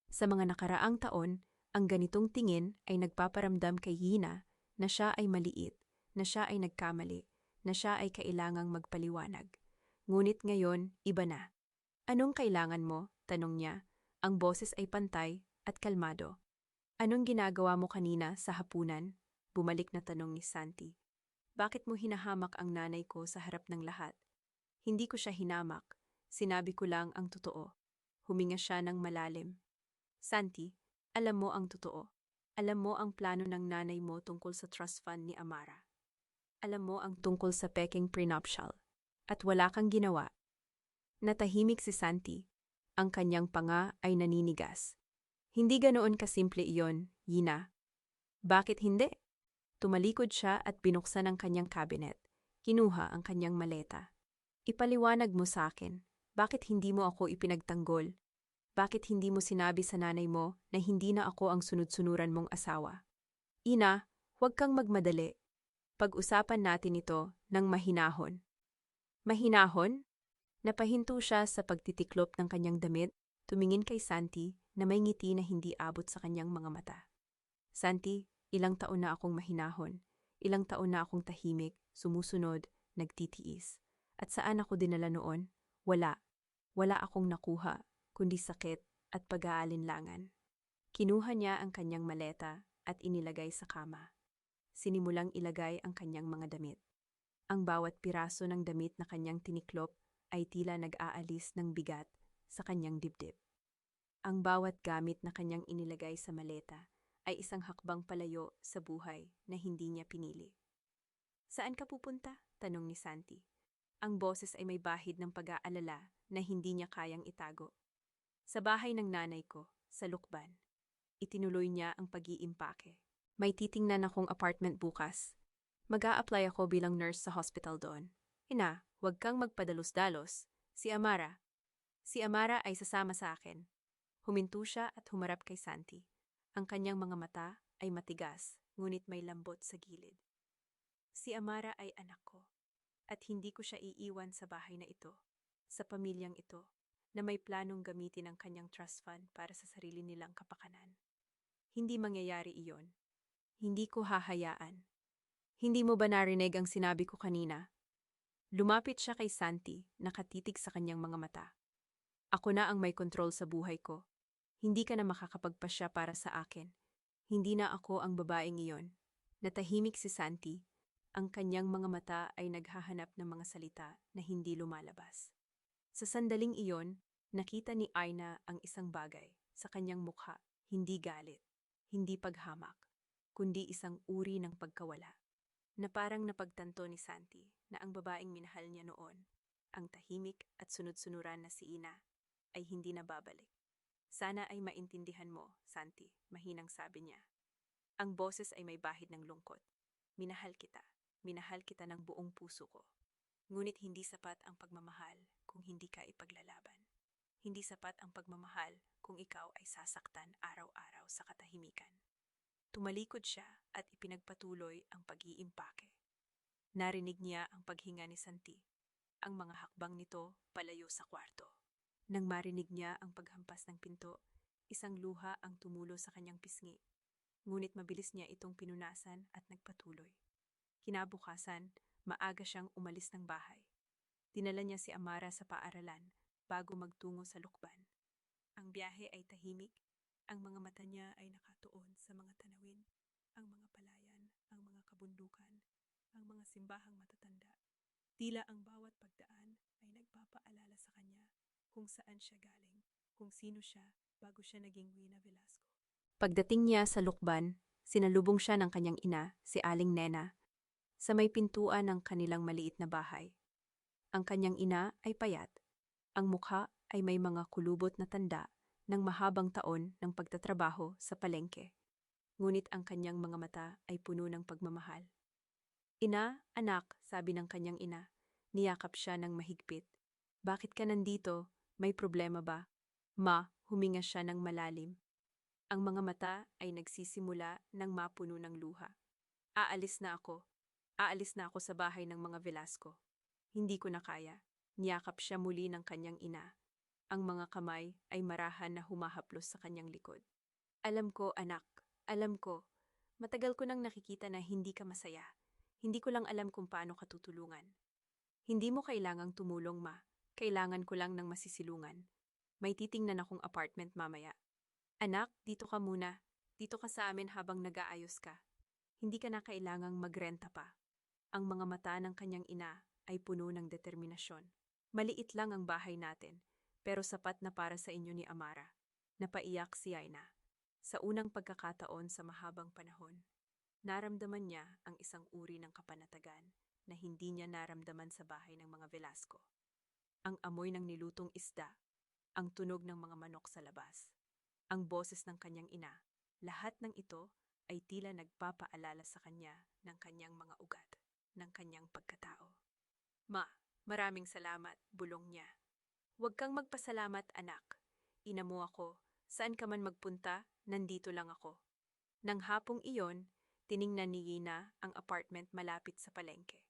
Sa mga nakaraang taon, ang ganitong tingin ay nagpaparamdam kay Yina na siya ay maliit, na siya ay nagkamali, na siya ay kailangang magpaliwanag. Ngunit ngayon, iba na. Anong kailangan mo? Tanong niya. Ang boses ay pantay at kalmado. Anong ginagawa mo kanina sa hapunan? Bumalik na tanong ni Santi. Bakit mo hinahamak ang nanay ko sa harap ng lahat? Hindi ko siya hinamak. Sinabi ko lang ang totoo. Huminga siya ng malalim. Santi, alam mo ang totoo. Alam mo ang plano ng nanay mo tungkol sa trust fund ni Amara. Alam mo ang tungkol sa peking prenuptial. At wala kang ginawa. Natahimik si Santi. Ang kanyang panga ay naninigas. Hindi ganoon kasimple iyon, Yina. Bakit hindi? Tumalikod siya at binuksan ang kanyang cabinet. Kinuha ang kanyang maleta. Ipaliwanag mo sa akin, bakit hindi mo ako ipinagtanggol? Bakit hindi mo sinabi sa nanay mo na hindi na ako ang sunod-sunuran mong asawa? Ina, huwag kang magmadali. Pag-usapan natin ito ng mahinahon. Mahinahon? Napahinto siya sa pagtitiklop ng kanyang damit, tumingin kay Santi na may ngiti na hindi abot sa kanyang mga mata. Santi, ilang taon na akong mahinahon, ilang taon na akong tahimik, sumusunod, nagtitiis. At saan ako dinala noon? Wala. Wala akong nakuha, kundi sakit at pag-aalinlangan. Kinuha niya ang kanyang maleta at inilagay sa kama. Sinimulang ilagay ang kanyang mga damit. Ang bawat piraso ng damit na kanyang tiniklop ay tila nag-aalis ng bigat sa kanyang dibdib. Ang bawat gamit na kanyang inilagay sa maleta ay isang hakbang palayo sa buhay na hindi niya pinili. Saan ka pupunta? Tanong ni Santi. Ang boses ay may bahid ng pag-aalala na hindi niya kayang itago. Sa bahay ng nanay ko, sa Lukban. Itinuloy niya ang pag-iimpake. May titingnan akong apartment bukas. Mag-a-apply ako bilang nurse sa hospital doon. Ina, huwag kang magpadalos-dalos. Si Amara. Si Amara ay sasama sa akin. Huminto siya at humarap kay Santi. Ang kanyang mga mata ay matigas, ngunit may lambot sa gilid. Si Amara ay anak ko. At hindi ko siya iiwan sa bahay na ito, sa pamilyang ito, na may planong gamitin ang kanyang trust fund para sa sarili nilang kapakanan. Hindi mangyayari iyon. Hindi ko hahayaan. Hindi mo ba narinig ang sinabi ko kanina? Lumapit siya kay Santi, nakatitig sa kanyang mga mata. Ako na ang may kontrol sa buhay ko. Hindi ka na makakapagpasya para sa akin. Hindi na ako ang babaeng iyon. Natahimik si Santi. Ang kanyang mga mata ay naghahanap ng mga salita na hindi lumalabas. Sa sandaling iyon, nakita ni Aina ang isang bagay sa kanyang mukha, hindi galit, hindi paghamak, kundi isang uri ng pagkawala. Na parang napagtanto ni Santi na ang babaeng minahal niya noon, ang tahimik at sunod-sunuran na si Ina, ay hindi na babalik. Sana ay maintindihan mo, Santi, mahinang sabi niya. Ang boses ay may bahid ng lungkot. Minahal kita. Minahal kita ng buong puso ko. Ngunit hindi sapat ang pagmamahal kung hindi ka ipaglalaban. Hindi sapat ang pagmamahal kung ikaw ay sasaktan araw-araw sa katahimikan. Tumalikod siya at ipinagpatuloy ang pag-iimpake. Narinig niya ang paghinga ni Santi, ang mga hakbang nito palayo sa kwarto. Nang marinig niya ang paghampas ng pinto, isang luha ang tumulo sa kanyang pisngi. Ngunit mabilis niya itong pinunasan at nagpatuloy. Kinabukasan, maaga siyang umalis ng bahay. Dinala niya si Amara sa paaralan bago magtungo sa Lukban. Ang biyahe ay tahimik, ang mga mata niya ay nakatuon sa mga tanawin, ang mga palayan, ang mga kabundukan, ang mga simbahang matatanda. Tila ang bawat pagdaan ay nagpapaalala sa kanya kung saan siya galing, kung sino siya bago siya naging Rina Velasco. Pagdating niya sa Lukban, sinalubong siya ng kanyang ina, si Aling Nena, sa may pintuan ng kanilang maliit na bahay. Ang kanyang ina ay payat. Ang mukha ay may mga kulubot na tanda ng mahabang taon ng pagtatrabaho sa palengke. Ngunit ang kanyang mga mata ay puno ng pagmamahal. Ina, anak, sabi ng kanyang ina. Niyakap siya ng mahigpit. Bakit ka nandito? May problema ba? Ma, huminga siya ng malalim. Ang mga mata ay nagsisimula ng mapuno ng luha. Aalis na ako. Aalis na ako sa bahay ng mga Velasco. Hindi ko na kaya. Niyakap siya muli ng kanyang ina. Ang mga kamay ay marahan na humahaplos sa kanyang likod. Alam ko, anak. Alam ko. Matagal ko nang nakikita na hindi ka masaya. Hindi ko lang alam kung paano ka tutulungan. Hindi mo kailangang tumulong, ma. Kailangan ko lang ng masisilungan. May titingnan akong apartment mamaya. Anak, dito ka muna. Dito ka sa amin habang nag-aayos ka. Hindi ka na kailangang magrenta pa. Ang mga mata ng kanyang ina ay puno ng determinasyon. Maliit lang ang bahay natin, pero sapat na para sa inyo ni Amara. Napaiyak si Aina. Sa unang pagkakataon sa mahabang panahon, naramdaman niya ang isang uri ng kapanatagan na hindi niya naramdaman sa bahay ng mga Velasco. Ang amoy ng nilutong isda, ang tunog ng mga manok sa labas, ang boses ng kanyang ina, lahat ng ito ay tila nagpapaalala sa kanya ng kanyang mga ugat, ng kanyang pagkatao. Ma, maraming salamat, bulong niya. Huwag kang magpasalamat, anak. Ina mo ako. Saan ka man magpunta, nandito lang ako. Nang hapong iyon, tiningnan ni Gina ang apartment malapit sa palengke.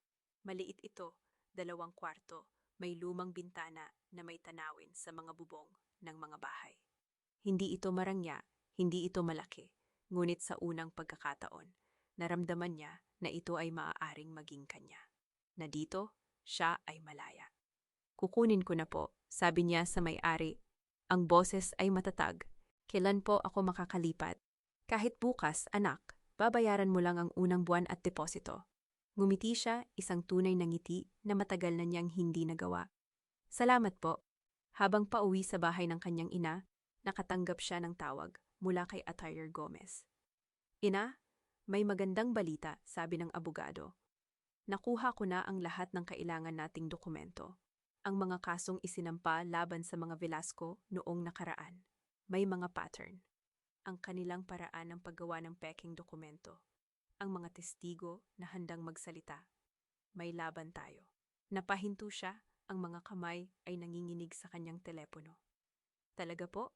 Maliit ito, 2 kwarto, may lumang bintana na may tanawin sa mga bubong ng mga bahay. Hindi ito marangya, hindi ito malaki, ngunit sa unang pagkakataon, naramdaman niya na ito ay maaaring maging kanya. Na dito, siya ay malaya. Kukunin ko na po, sabi niya sa may-ari. Ang boses ay matatag. Kailan po ako makakalipat? Kahit bukas, anak, babayaran mo lang ang unang buwan at deposito. Ngumiti siya, isang tunay na ngiti na matagal na niyang hindi nagawa. Salamat po. Habang pauwi sa bahay ng kanyang ina, nakatanggap siya ng tawag mula kay Atayer Gomez. Ina, may magandang balita, sabi ng abogado. Nakuha ko na ang lahat ng kailangan nating dokumento. Ang mga kasong isinampa laban sa mga Velasco noong nakaraan. May mga pattern. Ang kanilang paraan ng paggawa ng peking dokumento. Ang mga testigo na handang magsalita. May laban tayo. Napahinto siya, ang mga kamay ay nanginginig sa kanyang telepono. Talaga po?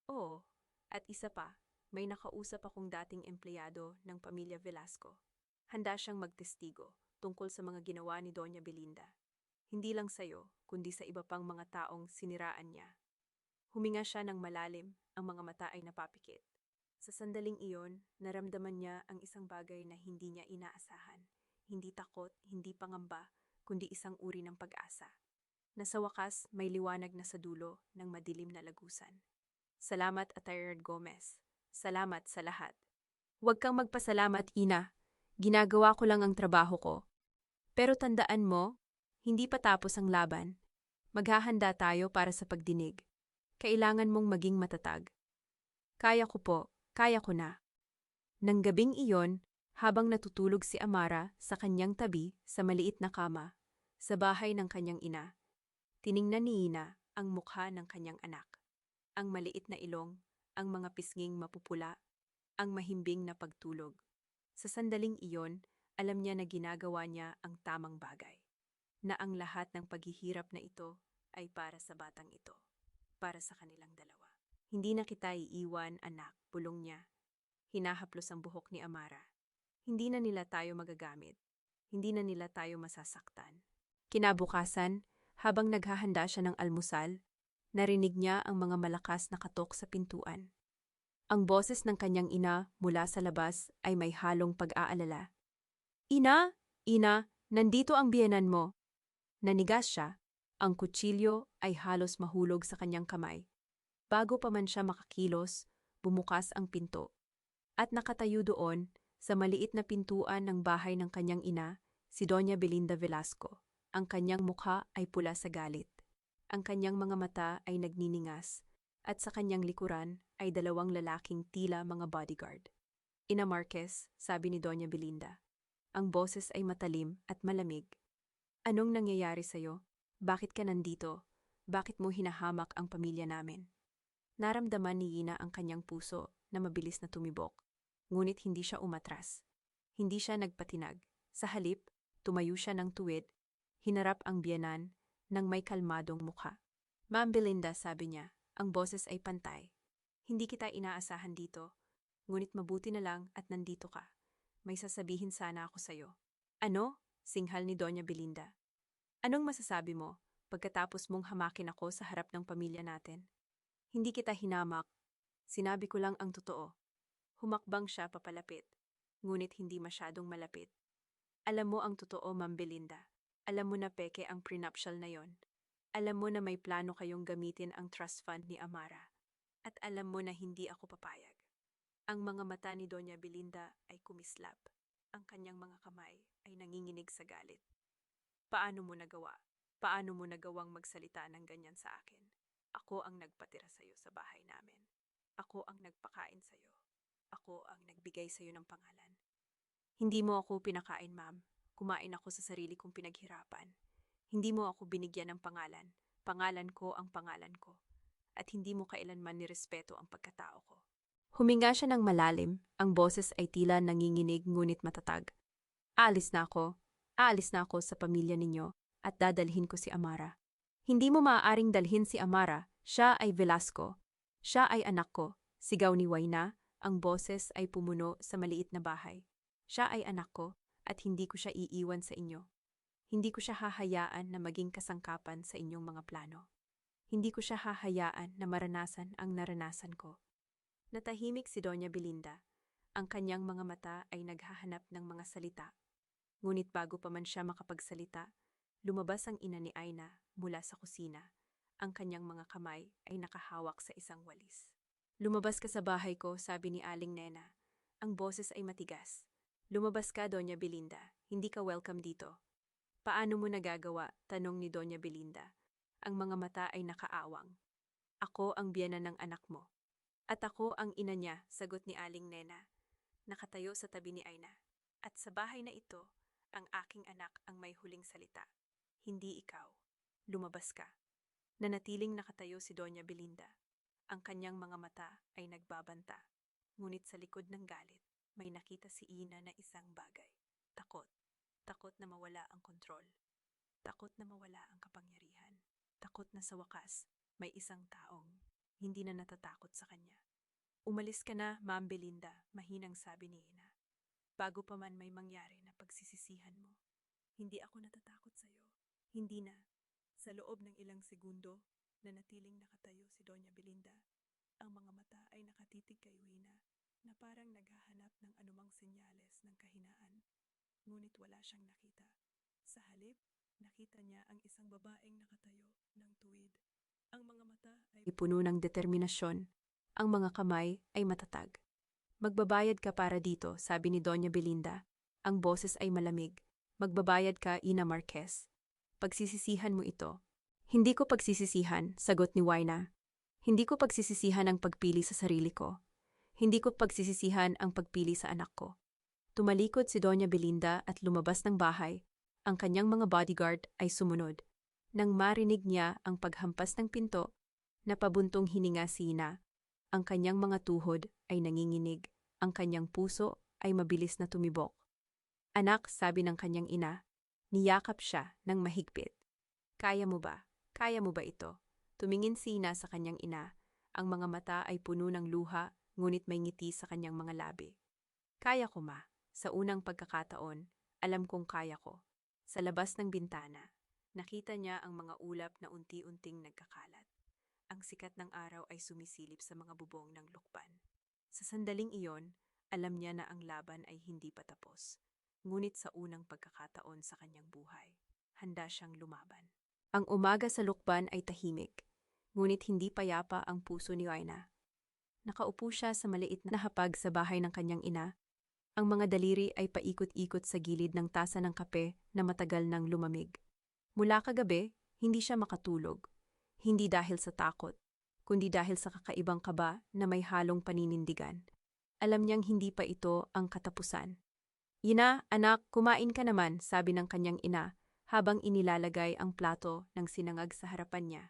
Oo. At isa pa, may nakausap akong dating empleyado ng pamilya Velasco. Handa siyang magtestigo tungkol sa mga ginawa ni Doña Belinda. Hindi lang sa'yo, kundi sa iba pang mga taong siniraan niya. Huminga siya ng malalim, ang mga mata ay napapikit. Sa sandaling iyon, naramdaman niya ang isang bagay na hindi niya inaasahan. Hindi takot, hindi pangamba, kundi isang uri ng pag-asa. Na sa wakas, may liwanag na sa dulo ng madilim na lagusan. Salamat, Attorney Gomez. Salamat sa lahat. Huwag kang magpasalamat, Ina. Ginagawa ko lang ang trabaho ko. Pero tandaan mo, hindi pa tapos ang laban. Maghahanda tayo para sa pagdinig. Kailangan mong maging matatag. Kaya ko po, kaya ko na. Nang gabing iyon, habang natutulog si Amara sa kanyang tabi sa maliit na kama, sa bahay ng kanyang ina, tiningnan ni Ina ang mukha ng kanyang anak. Ang maliit na ilong, ang mga pisnging mapupula, ang mahimbing na pagtulog. Sa sandaling iyon, alam niya na ginagawa niya ang tamang bagay. Na ang lahat ng paghihirap na ito ay para sa batang ito. Para sa kanilang dalawa. Hindi na kita iiwan, anak, bulong niya. Hinahaplos ang buhok ni Amara. Hindi na nila tayo magagamit. Hindi na nila tayo masasaktan. Kinabukasan, habang naghahanda siya ng almusal, narinig niya ang mga malakas na katok sa pintuan. Ang boses ng kanyang ina mula sa labas ay may halong pag-aalala. Ina! Ina! Nandito ang biyenan mo! Nanigas siya. Ang kutsilyo ay halos mahulog sa kanyang kamay. Bago pa man siya makakilos, bumukas ang pinto. At nakatayo doon, sa maliit na pintuan ng bahay ng kanyang ina, si Doña Belinda Velasco. Ang kanyang mukha ay pula sa galit. Ang kanyang mga mata ay nagniningas, at sa kanyang likuran ay dalawang lalaking tila mga bodyguard. Ina Marquez, sabi ni Doña Belinda. Ang boses ay matalim at malamig. Anong nangyayari sa'yo? Bakit ka nandito? Bakit mo hinahamak ang pamilya namin? Naramdaman ni Ina ang kanyang puso na mabilis na tumibok. Ngunit hindi siya umatras. Hindi siya nagpatinag. Sa halip, tumayo siya ng tuwid, hinarap ang biyenan ng may kalmadong mukha. Ma'am Belinda, sabi niya, ang boses ay pantay. Hindi kita inaasahan dito, ngunit mabuti na lang at nandito ka. May sasabihin sana ako sa'yo. Ano? Singhal ni Doña Belinda. Anong masasabi mo pagkatapos mong hamakin ako sa harap ng pamilya natin? Hindi kita hinamak. Sinabi ko lang ang totoo. Humakbang siya papalapit, ngunit hindi masyadong malapit. Alam mo ang totoo, Ma'am Belinda. Alam mo na peke ang prenuptial na yon. Alam mo na may plano kayong gamitin ang trust fund ni Amara. At alam mo na hindi ako papayag. Ang mga mata ni Doña Belinda ay kumislap. Ang kanyang mga kamay ay nanginginig sa galit. Paano mo nagawa? Paano mo nagawang magsalita ng ganyan sa akin? Ako ang nagpatira sa'yo sa bahay namin. Ako ang nagpakain sa'yo. Ako ang nagbigay sa'yo ng pangalan. Hindi mo ako pinakain, ma'am. Kumain ako sa sarili kong pinaghirapan. Hindi mo ako binigyan ng pangalan. Pangalan ko ang pangalan ko. At hindi mo kailanman nirespeto ang pagkatao ko. Huminga siya ng malalim. Ang boses ay tila nanginginig ngunit matatag. Aalis na ako. Aalis na ako sa pamilya ninyo at dadalhin ko si Amara. Hindi mo maaaring dalhin si Amara. Siya ay Velasco. Siya ay anak ko. Sigaw ni Wayna. Ang boses ay pumuno sa maliit na bahay. Siya ay anak ko at hindi ko siya iiwan sa inyo. Hindi ko siya hahayaan na maging kasangkapan sa inyong mga plano. Hindi ko siya hahayaan na maranasan ang naranasan ko. Natahimik si Doña Belinda. Ang kanyang mga mata ay naghahanap ng mga salita. Ngunit bago pa man siya makapagsalita, lumabas ang ina ni Aina mula sa kusina. Ang kanyang mga kamay ay nakahawak sa isang walis. Lumabas ka sa bahay ko, sabi ni Aling Nena. Ang boses ay matigas. Lumabas ka, Doña Belinda. Hindi ka welcome dito. Paano mo nagagawa? Tanong ni Doña Belinda. Ang mga mata ay nakaawang. Ako ang biyenan ng anak mo. At ako ang ina niya, sagot ni Aling Nena. Nakatayo sa tabi ni Aina. At sa bahay na ito, Ang aking anak ang may huling salita. Hindi ikaw. Lumabas ka. Nanatiling nakatayo si Doña Belinda. Ang kanyang mga mata ay nagbabanta. Ngunit sa likod ng galit, may nakita si Ina na isang bagay. Takot. Takot na mawala ang kontrol. Takot na mawala ang kapangyarihan. Takot na sa wakas, may isang taong hindi na natatakot sa kanya. Umalis ka na, Ma'am Belinda, mahinang sabi ni Ina. Bago pa man may mangyari na pagsisisihan mo. Hindi ako natatakot sa'yo. Hindi na. Sa loob ng ilang segundo, nanatiling nakatayo si Doña Belinda. Ang mga mata ay nakatitig kay Wina na parang naghahanap ng anumang senyales ng kahinaan. Ngunit wala siyang nakita. Sa halip, nakita niya ang isang babaeng nakatayo ng tuwid. Ang mga mata ay puno ng determinasyon. Ang mga kamay ay matatag. Magbabayad ka para dito, sabi ni Doña Belinda. Ang boses ay malamig. Magbabayad ka, Ina Marquez. Pagsisisihan mo ito. Hindi ko pagsisisihan, sagot ni Wina. Hindi ko pagsisisihan ang pagpili sa sarili ko. Hindi ko pagsisisihan ang pagpili sa anak ko. Tumalikod si Doña Belinda at lumabas ng bahay. Ang kanyang mga bodyguard ay sumunod. Nang marinig niya ang paghampas ng pinto, napabuntong hininga si Ina. Ang kanyang mga tuhod ay nanginginig. Ang kanyang puso ay mabilis na tumibok. Anak, sabi ng kanyang ina, niyakap siya ng mahigpit. Kaya mo ba? Kaya mo ba ito? Tumingin si Ina sa kanyang ina. Ang mga mata ay puno ng luha, ngunit may ngiti sa kanyang mga labi. Kaya ko, ma. Sa unang pagkakataon, alam kong kaya ko. Sa labas ng bintana, nakita niya ang mga ulap na unti-unting nagkakalat. Ang sikat ng araw ay sumisilip sa mga bubong ng lukban. Sa sandaling iyon, alam niya na ang laban ay hindi pa tapos. Ngunit sa unang pagkakataon sa kanyang buhay, handa siyang lumaban. Ang umaga sa lukban ay tahimik, ngunit hindi payapa ang puso ni Wina. Nakaupo siya sa maliit na hapag sa bahay ng kanyang ina. Ang mga daliri ay paikot-ikot sa gilid ng tasa ng kape na matagal nang lumamig. Mula kagabi, hindi siya makatulog. Hindi dahil sa takot, kundi dahil sa kakaibang kaba na may halong paninindigan. Alam niyang hindi pa ito ang katapusan. Ina, anak, kumain ka naman, sabi ng kanyang ina habang inilalagay ang plato ng sinangag sa harapan niya.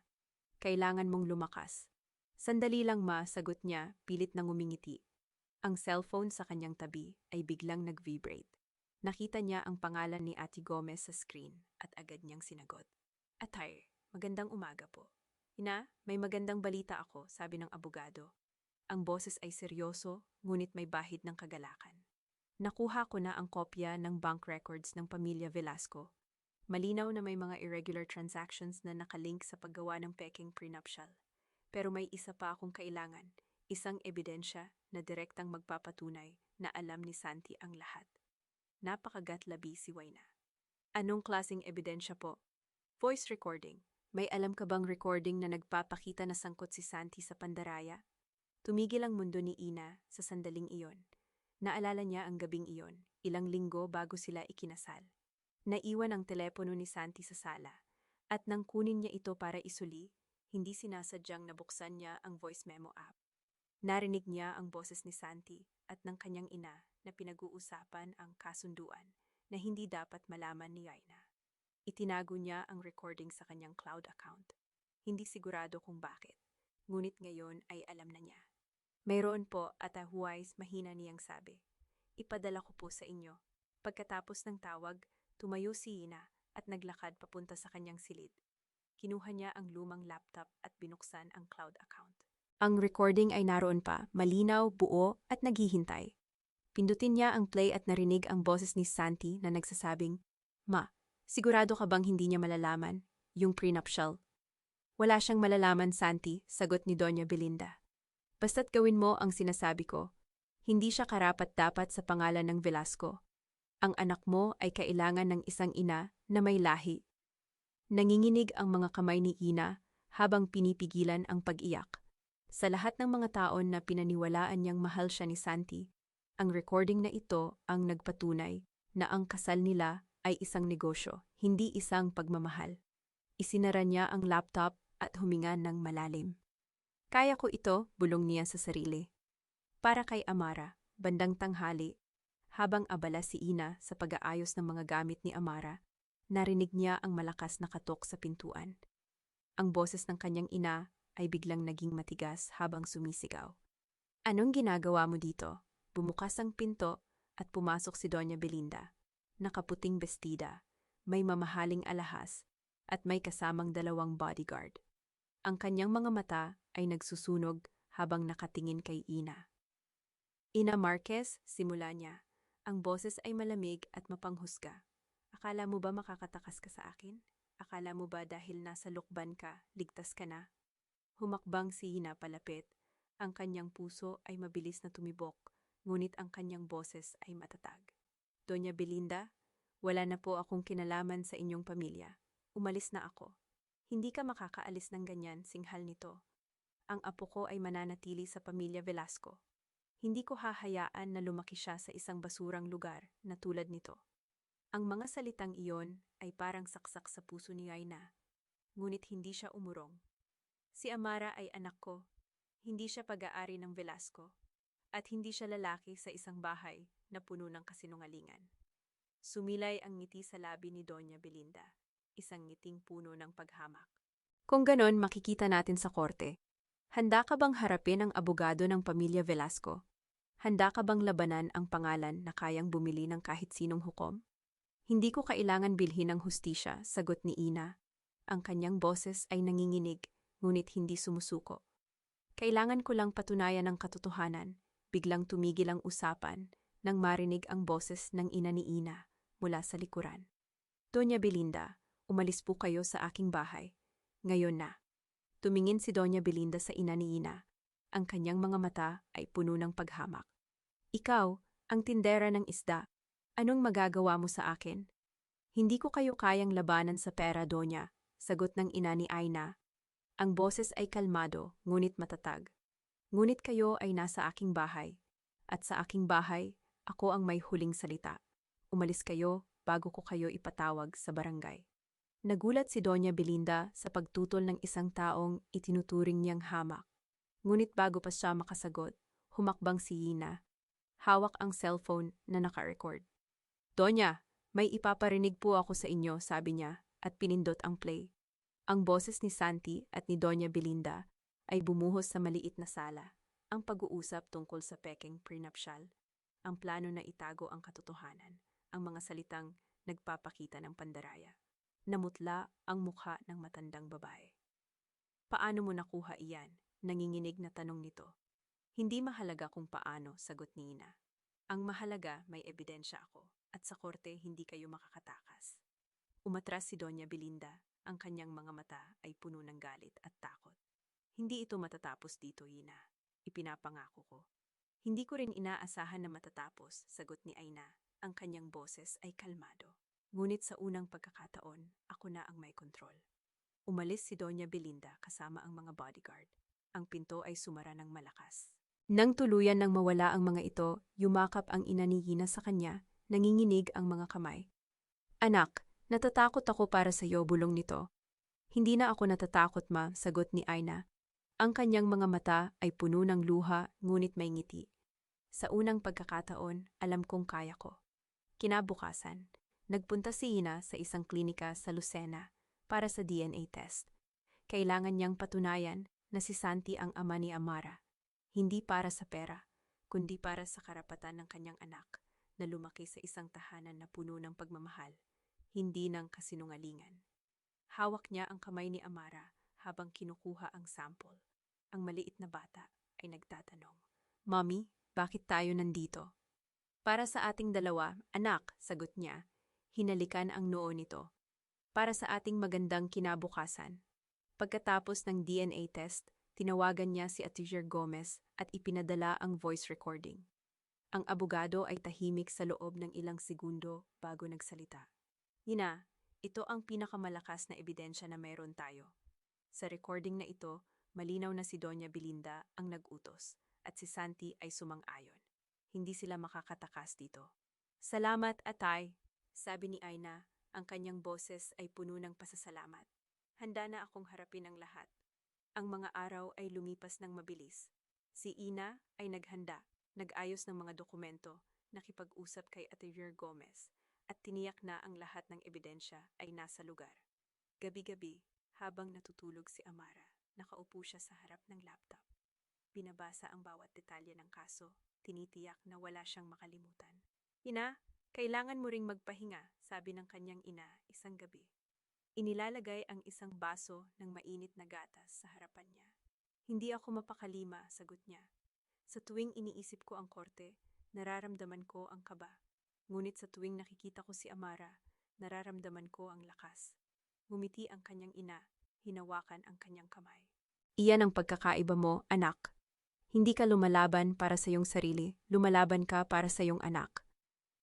Kailangan mong lumakas. Sandali lang, ma, sagot niya, pilit nang umingiti. Ang cellphone sa kanyang tabi ay biglang nag-vibrate. Nakita niya ang pangalan ni Ate Gomez sa screen at agad niyang sinagot. Atay, magandang umaga po. Ina, may magandang balita ako, sabi ng abogado. Ang boses ay seryoso, ngunit may bahid ng kagalakan. Nakuha ko na ang kopya ng bank records ng pamilya Velasco. Malinaw na may mga irregular transactions na nakalink sa paggawa ng peking prenuptial. Pero may isa pa akong kailangan, isang ebidensya na direktang magpapatunay na alam ni Santi ang lahat. Napakagatlabi si Wina. Anong klaseng ebidensya po? Voice recording. May alam ka bang recording na nagpapakita na sangkot si Santi sa pandaraya? Tumigil ang mundo ni Ina sa sandaling iyon. Naalala niya ang gabing iyon, ilang linggo bago sila ikinasal. Naiwan ang telepono ni Santi sa sala, at nang kunin niya ito para isuli, hindi sinasadyang nabuksan niya ang voice memo app. Narinig niya ang boses ni Santi at ng kanyang ina na pinag-uusapan ang kasunduan na hindi dapat malaman ni Yaina. Itinago niya ang recording sa kanyang cloud account. Hindi sigurado kung bakit, ngunit ngayon ay alam na niya. Mayroon po at huwais mahina niyang sabi. Ipadala ko po sa inyo. Pagkatapos ng tawag, tumayo si Ina at naglakad papunta sa kanyang silid. Kinuha niya ang lumang laptop at binuksan ang cloud account. Ang recording ay naroon pa, malinaw, buo at naghihintay. Pindutin niya ang play at narinig ang boses ni Santi na nagsasabing, Ma, sigurado ka bang hindi niya malalaman yung prenuptial? Wala siyang malalaman, Santi, sagot ni Doña Belinda. Basta't gawin mo ang sinasabi ko. Hindi siya karapat-dapat sa pangalan ng Velasco. Ang anak mo ay kailangan ng isang ina na may lahi. Nanginginig ang mga kamay ni Ina habang pinipigilan ang pag-iyak. Sa lahat ng mga taon na pinaniwalaan niyang mahal siya ni Santi, ang recording na ito ang nagpatunay na ang kasal nila ay isang negosyo, hindi isang pagmamahal. Isinara niya ang laptop at huminga ng malalim. Kaya ko ito, bulong niya sa sarili. Para kay Amara, bandang tanghali, Habang abala si Ina sa pag-aayos ng mga gamit ni Amara, narinig niya ang malakas na katok sa pintuan. Ang boses ng kanyang ina ay biglang naging matigas habang sumisigaw. Anong ginagawa mo dito? Bumukas ang pinto at pumasok si Doña Belinda. Nakaputing bestida, may mamahaling alahas, at may kasamang 2 bodyguard. Ang kanyang mga mata ay nagsusunog habang nakatingin kay Ina. Ina Marquez, simula niya. Ang boses ay malamig at mapanghusga. Akala mo ba makakatakas ka sa akin? Akala mo ba dahil nasa lukban ka, ligtas ka na? Humakbang si Ina palapit. Ang kanyang puso ay mabilis na tumibok, ngunit ang kanyang boses ay matatag. Doña Belinda, wala na po akong kinalaman sa inyong pamilya. Umalis na ako. Hindi ka makakaalis ng ganyan, singhal nito. Ang apo ko ay mananatili sa pamilya Velasco. Hindi ko hahayaan na lumaki siya sa isang basurang lugar na tulad nito. Ang mga salitang iyon ay parang saksak sa puso ni Aina, ngunit hindi siya umurong. Si Amara ay anak ko, hindi siya pag-aari ng Velasco, at hindi siya lalaki sa isang bahay na puno ng kasinungalingan. Sumilay ang ngiti sa labi ni Doña Belinda, isang ngiting puno ng paghamak. Kung ganon, makikita natin sa korte. Handa ka bang harapin ang abogado ng pamilya Velasco? Handa ka bang labanan ang pangalan na kayang bumili ng kahit sinong hukom? Hindi ko kailangan bilhin ng hustisya, sagot ni Ina. Ang kanyang boses ay nanginginig, ngunit hindi sumusuko. Kailangan ko lang patunayan ang katotohanan. Biglang tumigil ang usapan nang marinig ang boses ng ina ni Ina mula sa likuran. Doña Belinda, umalis po kayo sa aking bahay. Ngayon na. Tumingin si Doña Belinda sa ina ni Ina. Ang kanyang mga mata ay puno ng paghamak. Ikaw, ang tindera ng isda. Anong magagawa mo sa akin? Hindi ko kayo kayang labanan sa pera, Doña, sagot ng ina ni Aina. Ang boses ay kalmado, ngunit matatag. Ngunit kayo ay nasa aking bahay. At sa aking bahay, ako ang may huling salita. Umalis kayo bago ko kayo ipatawag sa barangay. Nagulat si Doña Belinda sa pagtutol ng isang taong itinuturing niyang hamak. Ngunit bago pa siya makasagot, humakbang si Ina. Hawak ang cellphone na naka-record. Doña, may ipaparinig po ako sa inyo, sabi niya, at pinindot ang play. Ang boses ni Santi at ni Doña Belinda ay bumuhos sa maliit na sala. Ang pag-uusap tungkol sa pekeng prenuptial, ang plano na itago ang katotohanan, ang mga salitang nagpapakita ng pandaraya. Namutla ang mukha ng matandang babae. Paano mo nakuha iyan? Nanginginig na tanong nito. Hindi mahalaga kung paano, sagot ni Ina. Ang mahalaga, may ebidensya ako, at sa korte hindi kayo makakatakas. Umatras si Doña Belinda, ang kanyang mga mata ay puno ng galit at takot. Hindi ito matatapos dito, Ina. Ipinapangako ko. Hindi ko rin inaasahan na matatapos, sagot ni Aina. Ang kanyang boses ay kalmado. Ngunit sa unang pagkakataon, ako na ang may kontrol. Umalis si Doña Belinda kasama ang mga bodyguard. Ang pinto ay sumara ng malakas. Nang tuluyan nang mawala ang mga ito, yumakap ang ina ni Ina sa kanya, nanginginig ang mga kamay. Anak, natatakot ako para sa iyo, bulong nito. Hindi na ako natatakot, ma, sagot ni Aina. Ang kanyang mga mata ay puno ng luha, ngunit may ngiti. Sa unang pagkakataon, alam kong kaya ko. Kinabukasan, nagpunta si Ina sa isang klinika sa Lucena para sa DNA test. Kailangan niyang patunayan na si Santi ang ama ni Amara. Hindi para sa pera, kundi para sa karapatan ng kanyang anak na lumaki sa isang tahanan na puno ng pagmamahal, hindi ng kasinungalingan. Hawak niya ang kamay ni Amara habang kinukuha ang sample. Ang maliit na bata ay nagtatanong, Mommy, bakit tayo nandito? Para sa ating dalawa, anak, sagot niya. Hinalikan ang noo nito. Para sa ating magandang kinabukasan. Pagkatapos ng DNA test, tinawagan niya si Attier Gomez at ipinadala ang voice recording. Ang abogado ay tahimik sa loob ng ilang segundo bago nagsalita. Ina, ito ang pinakamalakas na ebidensya na meron tayo. Sa recording na ito, malinaw na si Doña Belinda ang nag-utos at si Santi ay sumang-ayon. Hindi sila makakatakas dito. Salamat, Atay, sabi ni Aina, ang kanyang boses ay puno ng pasasalamat. Handa na akong harapin ang lahat. Ang mga araw ay lumipas ng mabilis. Si Ina ay naghanda, nag-ayos ng mga dokumento, nakipag-usap kay Atelier Gomez at tiniyak na ang lahat ng ebidensya ay nasa lugar. Gabi-gabi, habang natutulog si Amara, nakaupo siya sa harap ng laptop. Binabasa ang bawat detalye ng kaso, tinitiyak na wala siyang makalimutan. Ina, kailangan mo ring magpahinga, sabi ng kanyang ina isang gabi. Inilalagay ang isang baso ng mainit na gatas sa harapan niya. Hindi ako mapakalima, sagot niya. Sa tuwing iniisip ko ang korte, nararamdaman ko ang kaba. Ngunit sa tuwing nakikita ko si Amara, nararamdaman ko ang lakas. Ngumiti ang kanyang ina, hinawakan ang kanyang kamay. Iyan ang pagkakaiba mo, anak. Hindi ka lumalaban para sa iyong sarili, lumalaban ka para sa iyong anak.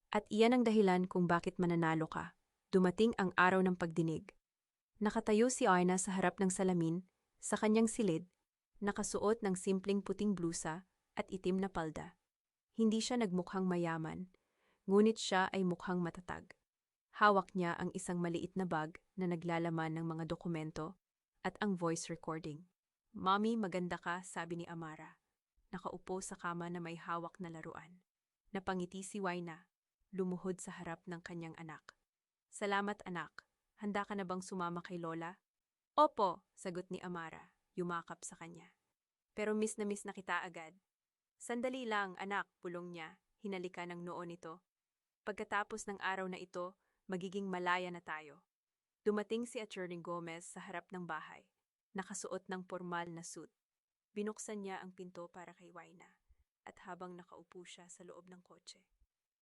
At iyan ang dahilan kung bakit mananalo ka. Dumating ang araw ng pagdinig. Nakatayo si Aina sa harap ng salamin, sa kanyang silid, nakasuot ng simpleng puting blusa at itim na palda. Hindi siya nagmukhang mayaman, ngunit siya ay mukhang matatag. Hawak niya ang isang maliit na bag na naglalaman ng mga dokumento at ang voice recording. Mommy, maganda ka, sabi ni Amara. Nakaupo sa kama na may hawak na laruan. Napangiti si Waina, lumuhod sa harap ng kanyang anak. Salamat anak, handa ka na bang sumama kay Lola? Opo, sagot ni Amara, yumakap sa kanya. Pero miss na kita agad. Sandali lang anak, pulong niya, hinalika ng noo nito. Pagkatapos ng araw na ito, magiging malaya na tayo. Dumating si Attorney Gomez sa harap ng bahay, nakasuot ng formal na suit. Binuksan niya ang pinto para kay Waina, at habang nakaupo siya sa loob ng kotse,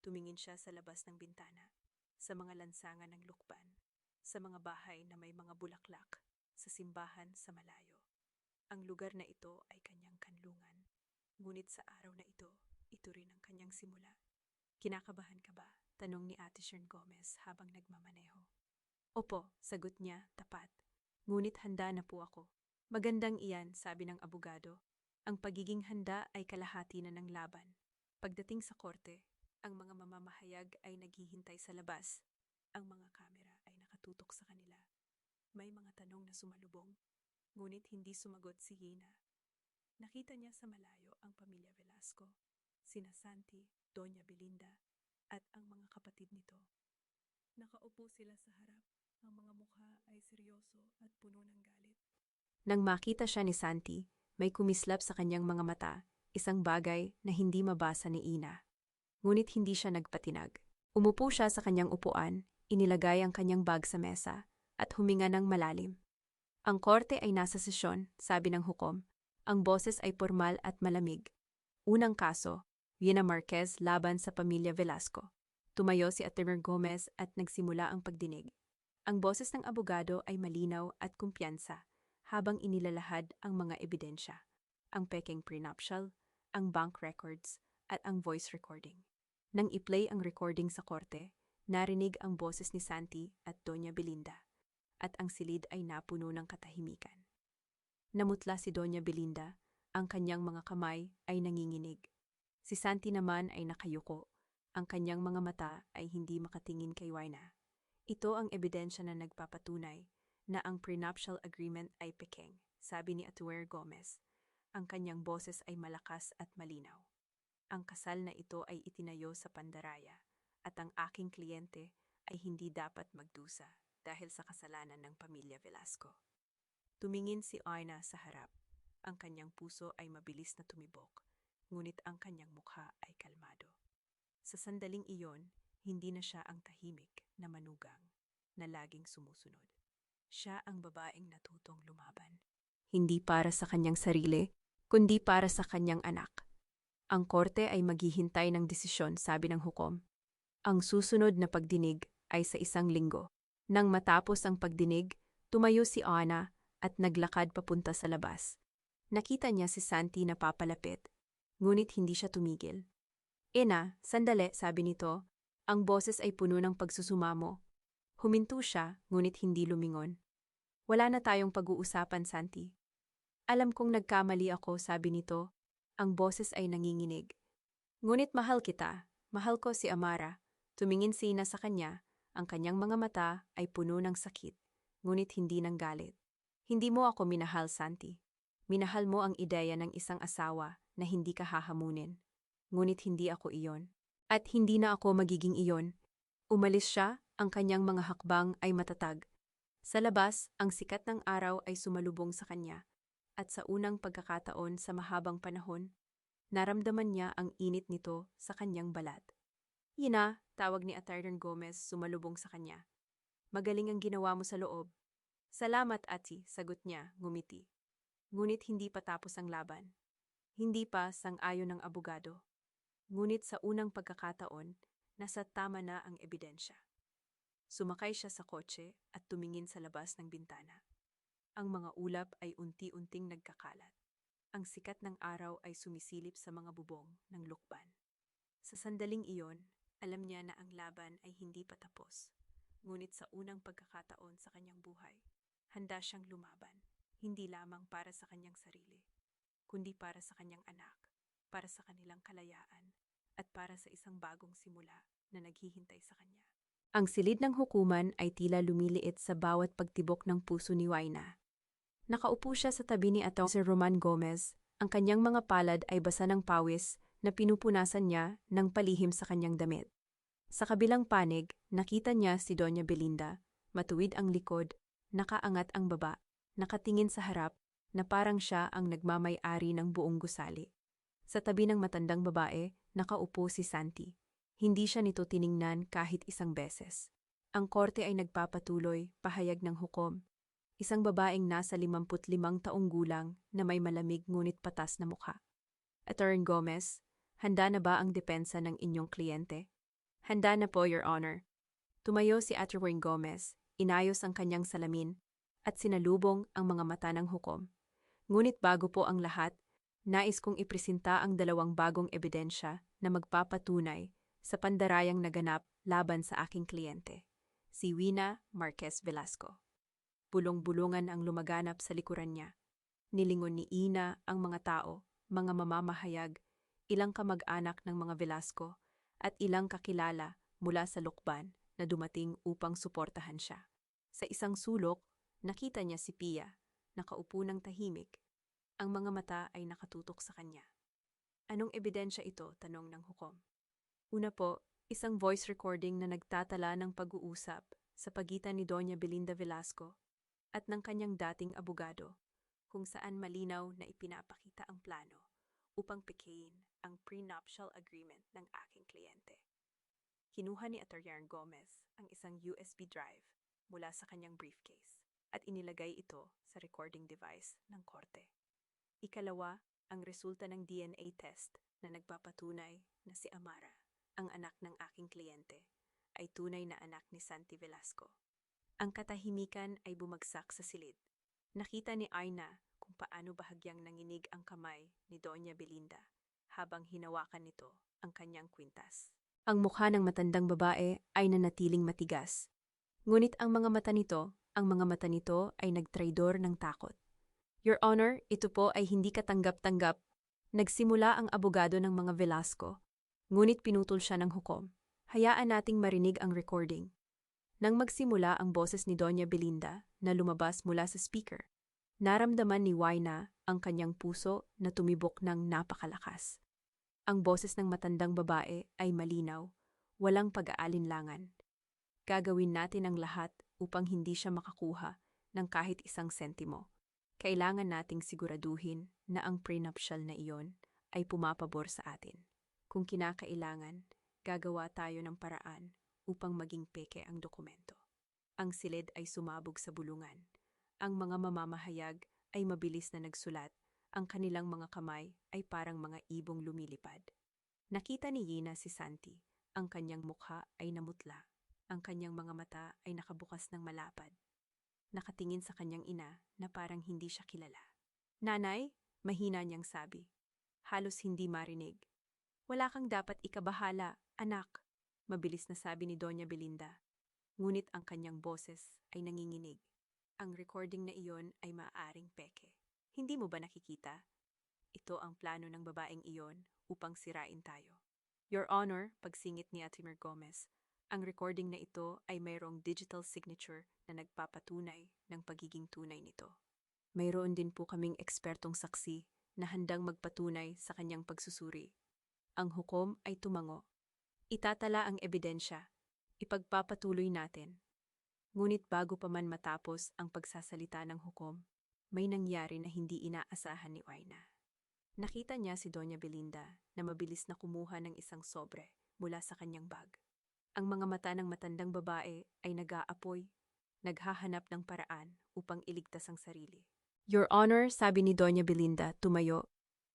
tumingin siya sa labas ng bintana, sa mga lansangan ng lukban, sa mga bahay na may mga bulaklak, sa simbahan sa malayo. Ang lugar na ito ay kanyang kanlungan, ngunit sa araw na ito rin ang kanyang simula. Kinakabahan ka ba? Tanong ni Ate Shern Gomez habang nagmamaneho. Opo, sagot niya, tapat. Ngunit handa na po ako. Magandang iyan, sabi ng abogado. Ang pagiging handa ay kalahati na ng laban. Pagdating sa korte, ang mga mamamahayag ay naghihintay sa labas. Ang mga kamera ay nakatutok sa kanila. May mga tanong na sumalubong, ngunit hindi sumagot si Hina. Nakita niya sa malayo ang pamilya Velasco, sina Santi, Doña Belinda, at ang mga kapatid nito. Nakaupo sila sa harap, ang mga mukha ay seryoso at puno ng galit. Nang makita siya ni Santi, may kumislap sa kanyang mga mata, isang bagay na hindi mabasa ni Ina. Ngunit hindi siya nagpatinag. Umupo siya sa kanyang upuan, inilagay ang kanyang bag sa mesa, at huminga ng malalim. Ang korte ay nasa sesyon, sabi ng hukom. Ang boses ay formal at malamig. Unang kaso, Vina Marquez laban sa pamilya Velasco. Tumayo si Attorney Gomez at nagsimula ang pagdinig. Ang boses ng abogado ay malinaw at kumpiyansa, habang inilalahad ang mga ebidensya, ang peking prenuptial, ang bank records, at ang voice recording. Nang i-play ang recording sa korte, narinig ang boses ni Santi at Doña Belinda, at ang silid ay napuno ng katahimikan. Namutla si Doña Belinda, ang kanyang mga kamay ay nanginginig. Si Santi naman ay nakayuko, ang kanyang mga mata ay hindi makatingin kay Waina. Ito ang ebidensya na nagpapatunay na ang prenuptial agreement ay pekeng, sabi ni Attorney Gomez. Ang kanyang boses ay malakas at malinaw. Ang kasal na ito ay itinayo sa pandaraya, at ang aking kliyente ay hindi dapat magdusa dahil sa kasalanan ng pamilya Velasco. Tumingin si Aina sa harap. Ang kanyang puso ay mabilis na tumibok, ngunit ang kanyang mukha ay kalmado. Sa sandaling iyon, hindi na siya ang tahimik na manugang na laging sumusunod. Siya ang babaeng natutong lumaban. Hindi para sa kanyang sarili, kundi para sa kanyang anak. Ang korte ay maghihintay ng desisyon, sabi ng hukom. Ang susunod na pagdinig ay sa 1 linggo. Nang matapos ang pagdinig, tumayo si Ana at naglakad papunta sa labas. Nakita niya si Santi na papalapit, ngunit hindi siya tumigil. Ina, sandali, sabi nito. Ang boses ay puno ng pagsusumamo. Huminto siya, ngunit hindi lumingon. Wala na tayong pag-uusapan, Santi. Alam kong nagkamali ako, sabi nito. Ang boses ay nanginginig. Ngunit mahal kita, mahal ko si Amara. Tumingin si Ina sa kanya, ang kanyang mga mata ay puno ng sakit, ngunit hindi ng galit. Hindi mo ako minahal, Santi. Minahal mo ang ideya ng isang asawa na hindi ka hahamunin. Ngunit hindi ako iyon. At hindi na ako magiging iyon. Umalis siya, ang kanyang mga hakbang ay matatag. Sa labas, ang sikat ng araw ay sumalubong sa kanya. At sa unang pagkakataon sa mahabang panahon, naramdaman niya ang init nito sa kanyang balat. Yina, tawag ni Atty. Gomez sumalubong sa kanya. Magaling ang ginawa mo sa loob. Salamat, Ati, sagot niya, ngumiti. Ngunit hindi pa tapos ang laban. Hindi pa sang-ayon ng abogado. Ngunit sa unang pagkakataon, nasa tama na ang ebidensya. Sumakay siya sa kotse at tumingin sa labas ng bintana. Ang mga ulap ay unti-unting nagkakalat. Ang sikat ng araw ay sumisilip sa mga bubong ng lukban. Sa sandaling iyon, alam niya na ang laban ay hindi pa tapos. Ngunit sa unang pagkakataon sa kanyang buhay, handa siyang lumaban, hindi lamang para sa kanyang sarili, kundi para sa kanyang anak, para sa kanilang kalayaan, at para sa isang bagong simula na naghihintay sa kanya. Ang silid ng hukuman ay tila lumiliit sa bawat pagtibok ng puso ni Waina. Nakaupo siya sa tabi ni Atty. Roman Gomez, ang kanyang mga palad ay basa ng pawis na pinupunasan niya ng palihim sa kanyang damit. Sa kabilang panig, nakita niya si Doña Belinda, matuwid ang likod, nakaangat ang baba, nakatingin sa harap, na parang siya ang nagmamay-ari ng buong gusali. Sa tabi ng matandang babae, nakaupo si Santi. Hindi siya nito tiningnan kahit isang beses. Ang korte ay nagpapatuloy, pahayag ng hukom. Isang babaeng nasa 55 taong gulang na may malamig ngunit patas na mukha. Atty. Gomez, handa na ba ang depensa ng inyong kliyente? Handa na po, Your Honor. Tumayo si Atty. Gomez, inayos ang kanyang salamin, at sinalubong ang mga mata ng hukom. Ngunit bago po ang lahat, nais kong ipresenta ang dalawang bagong ebidensya na magpapatunay sa pandarayang naganap laban sa aking kliyente, si Wina Marquez Velasco. Bulong-bulungan ang lumaganap sa likuran niya. Nilingon ni Ina ang mga tao, mga mamamahayag, ilang kamag-anak ng mga Velasco, at ilang kakilala mula sa lukban na dumating upang suportahan siya. Sa isang sulok, nakita niya si Pia, nakaupo ng tahimik. Ang mga mata ay nakatutok sa kanya. Anong ebidensya ito? Tanong ng hukom. Una po, isang voice recording na nagtatala ng pag-uusap sa pagitan ni Doña Belinda Velasco at ng kanyang dating abogado, kung saan malinaw na ipinapakita ang plano upang pikeyin ang prenuptial agreement ng aking kliyente. Kinuha ni Atty. Gomez ang isang USB drive mula sa kanyang briefcase at inilagay ito sa recording device ng korte. Ikalawa, ang resulta ng DNA test na nagpapatunay na si Amara, ang anak ng aking kliyente, ay tunay na anak ni Santi Velasco. Ang katahimikan ay bumagsak sa silid. Nakita ni Aina kung paano bahagyang nanginig ang kamay ni Doña Belinda habang hinawakan nito ang kanyang kwintas. Ang mukha ng matandang babae ay nanatiling matigas. Ngunit ang mga mata nito ay nagtraidor ng takot. Your Honor, ito po ay hindi katanggap-tanggap. Nagsimula ang abogado ng mga Velasco, ngunit pinutol siya ng hukom. Hayaan nating marinig ang recording. Nang magsimula ang boses ni Doña Belinda na lumabas mula sa speaker, naramdaman ni Waina ang kanyang puso na tumibok ng napakalakas. Ang boses ng matandang babae ay malinaw, walang pag-aalinlangan. Gagawin natin ang lahat upang hindi siya makakuha ng kahit isang sentimo. Kailangan nating siguraduhin na ang prenuptial na iyon ay pumapabor sa atin. Kung kinakailangan, gagawa tayo ng paraan upang maging peke ang dokumento. Ang silid ay sumabog sa bulungan. Ang mga mamamahayag ay mabilis na nagsulat. Ang kanilang mga kamay ay parang mga ibong lumilipad. Nakita ni Yina si Santi. Ang kanyang mukha ay namutla. Ang kanyang mga mata ay nakabukas ng malapad. Nakatingin sa kanyang ina na parang hindi siya kilala. Nanay, mahina niyang sabi. Halos hindi marinig. Wala kang dapat ikabahala, anak. Mabilis na sabi ni Doña Belinda. Ngunit ang kanyang boses ay nanginginig. Ang recording na iyon ay maaaring peke. Hindi mo ba nakikita? Ito ang plano ng babaeng iyon upang sirain tayo. Your Honor, pagsingit ni Atty. Gomez, ang recording na ito ay mayroong digital signature na nagpapatunay ng pagiging tunay nito. Mayroon din po kaming ekspertong saksi na handang magpatunay sa kanyang pagsusuri. Ang hukom ay tumango. Itatala ang ebidensya. Ipagpapatuloy natin. Ngunit bago pa man matapos ang pagsasalita ng hukom, may nangyari na hindi inaasahan ni Waina. Nakita niya si Doña Belinda na mabilis na kumuha ng isang sobre mula sa kanyang bag. Ang mga mata ng matandang babae ay nag-aapoy, naghahanap ng paraan upang iligtas ang sarili. Your Honor, sabi ni Doña Belinda, tumayo.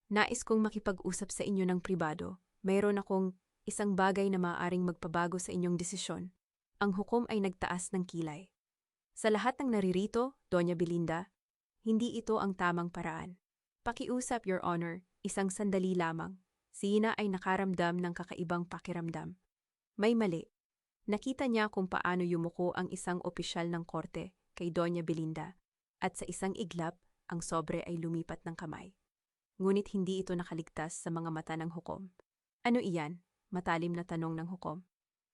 Nais kong makipag-usap sa inyo ng pribado. Mayroon akong isang bagay na maaaring magpabago sa inyong desisyon. Ang hukom ay nagtaas ng kilay. Sa lahat ng naririto, Doña Belinda, hindi ito ang tamang paraan. Pakiusap, Your Honor, isang sandali lamang. Si Ina ay nakaramdam ng kakaibang pakiramdam. May mali. Nakita niya kung paano yumuko ang isang opisyal ng korte kay Doña Belinda at sa isang iglap, ang sobre ay lumipat ng kamay. Ngunit hindi ito nakaligtas sa mga mata ng hukom. Ano iyan? Matalim na tanong ng hukom.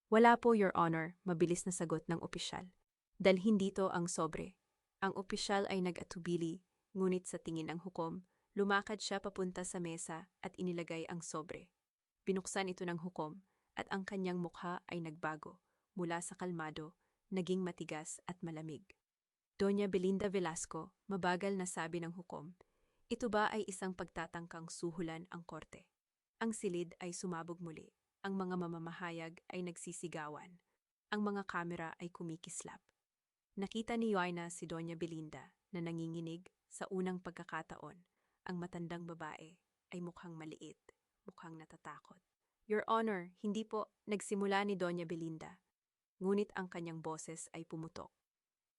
Wala po, Your Honor, mabilis na sagot ng opisyal. Dalhin dito ang sobre. Ang opisyal ay nag-atubili, ngunit sa tingin ng hukom, lumakad siya papunta sa mesa at inilagay ang sobre. Binuksan ito ng hukom at ang kanyang mukha ay nagbago, mula sa kalmado, naging matigas at malamig. Doña Belinda Velasco, mabagal na sabi ng hukom, ito ba ay isang pagtatangkang suhulan ang korte? Ang silid ay sumabog muli, ang mga mamamahayag ay nagsisigawan, ang mga kamera ay kumikislap. Nakita ni Waina si Doña Belinda na nanginginig sa unang pagkakataon. Ang matandang babae ay mukhang maliit, mukhang natatakot. Your Honor, hindi po nagsimula ni Doña Belinda. Ngunit ang kanyang boses ay pumutok.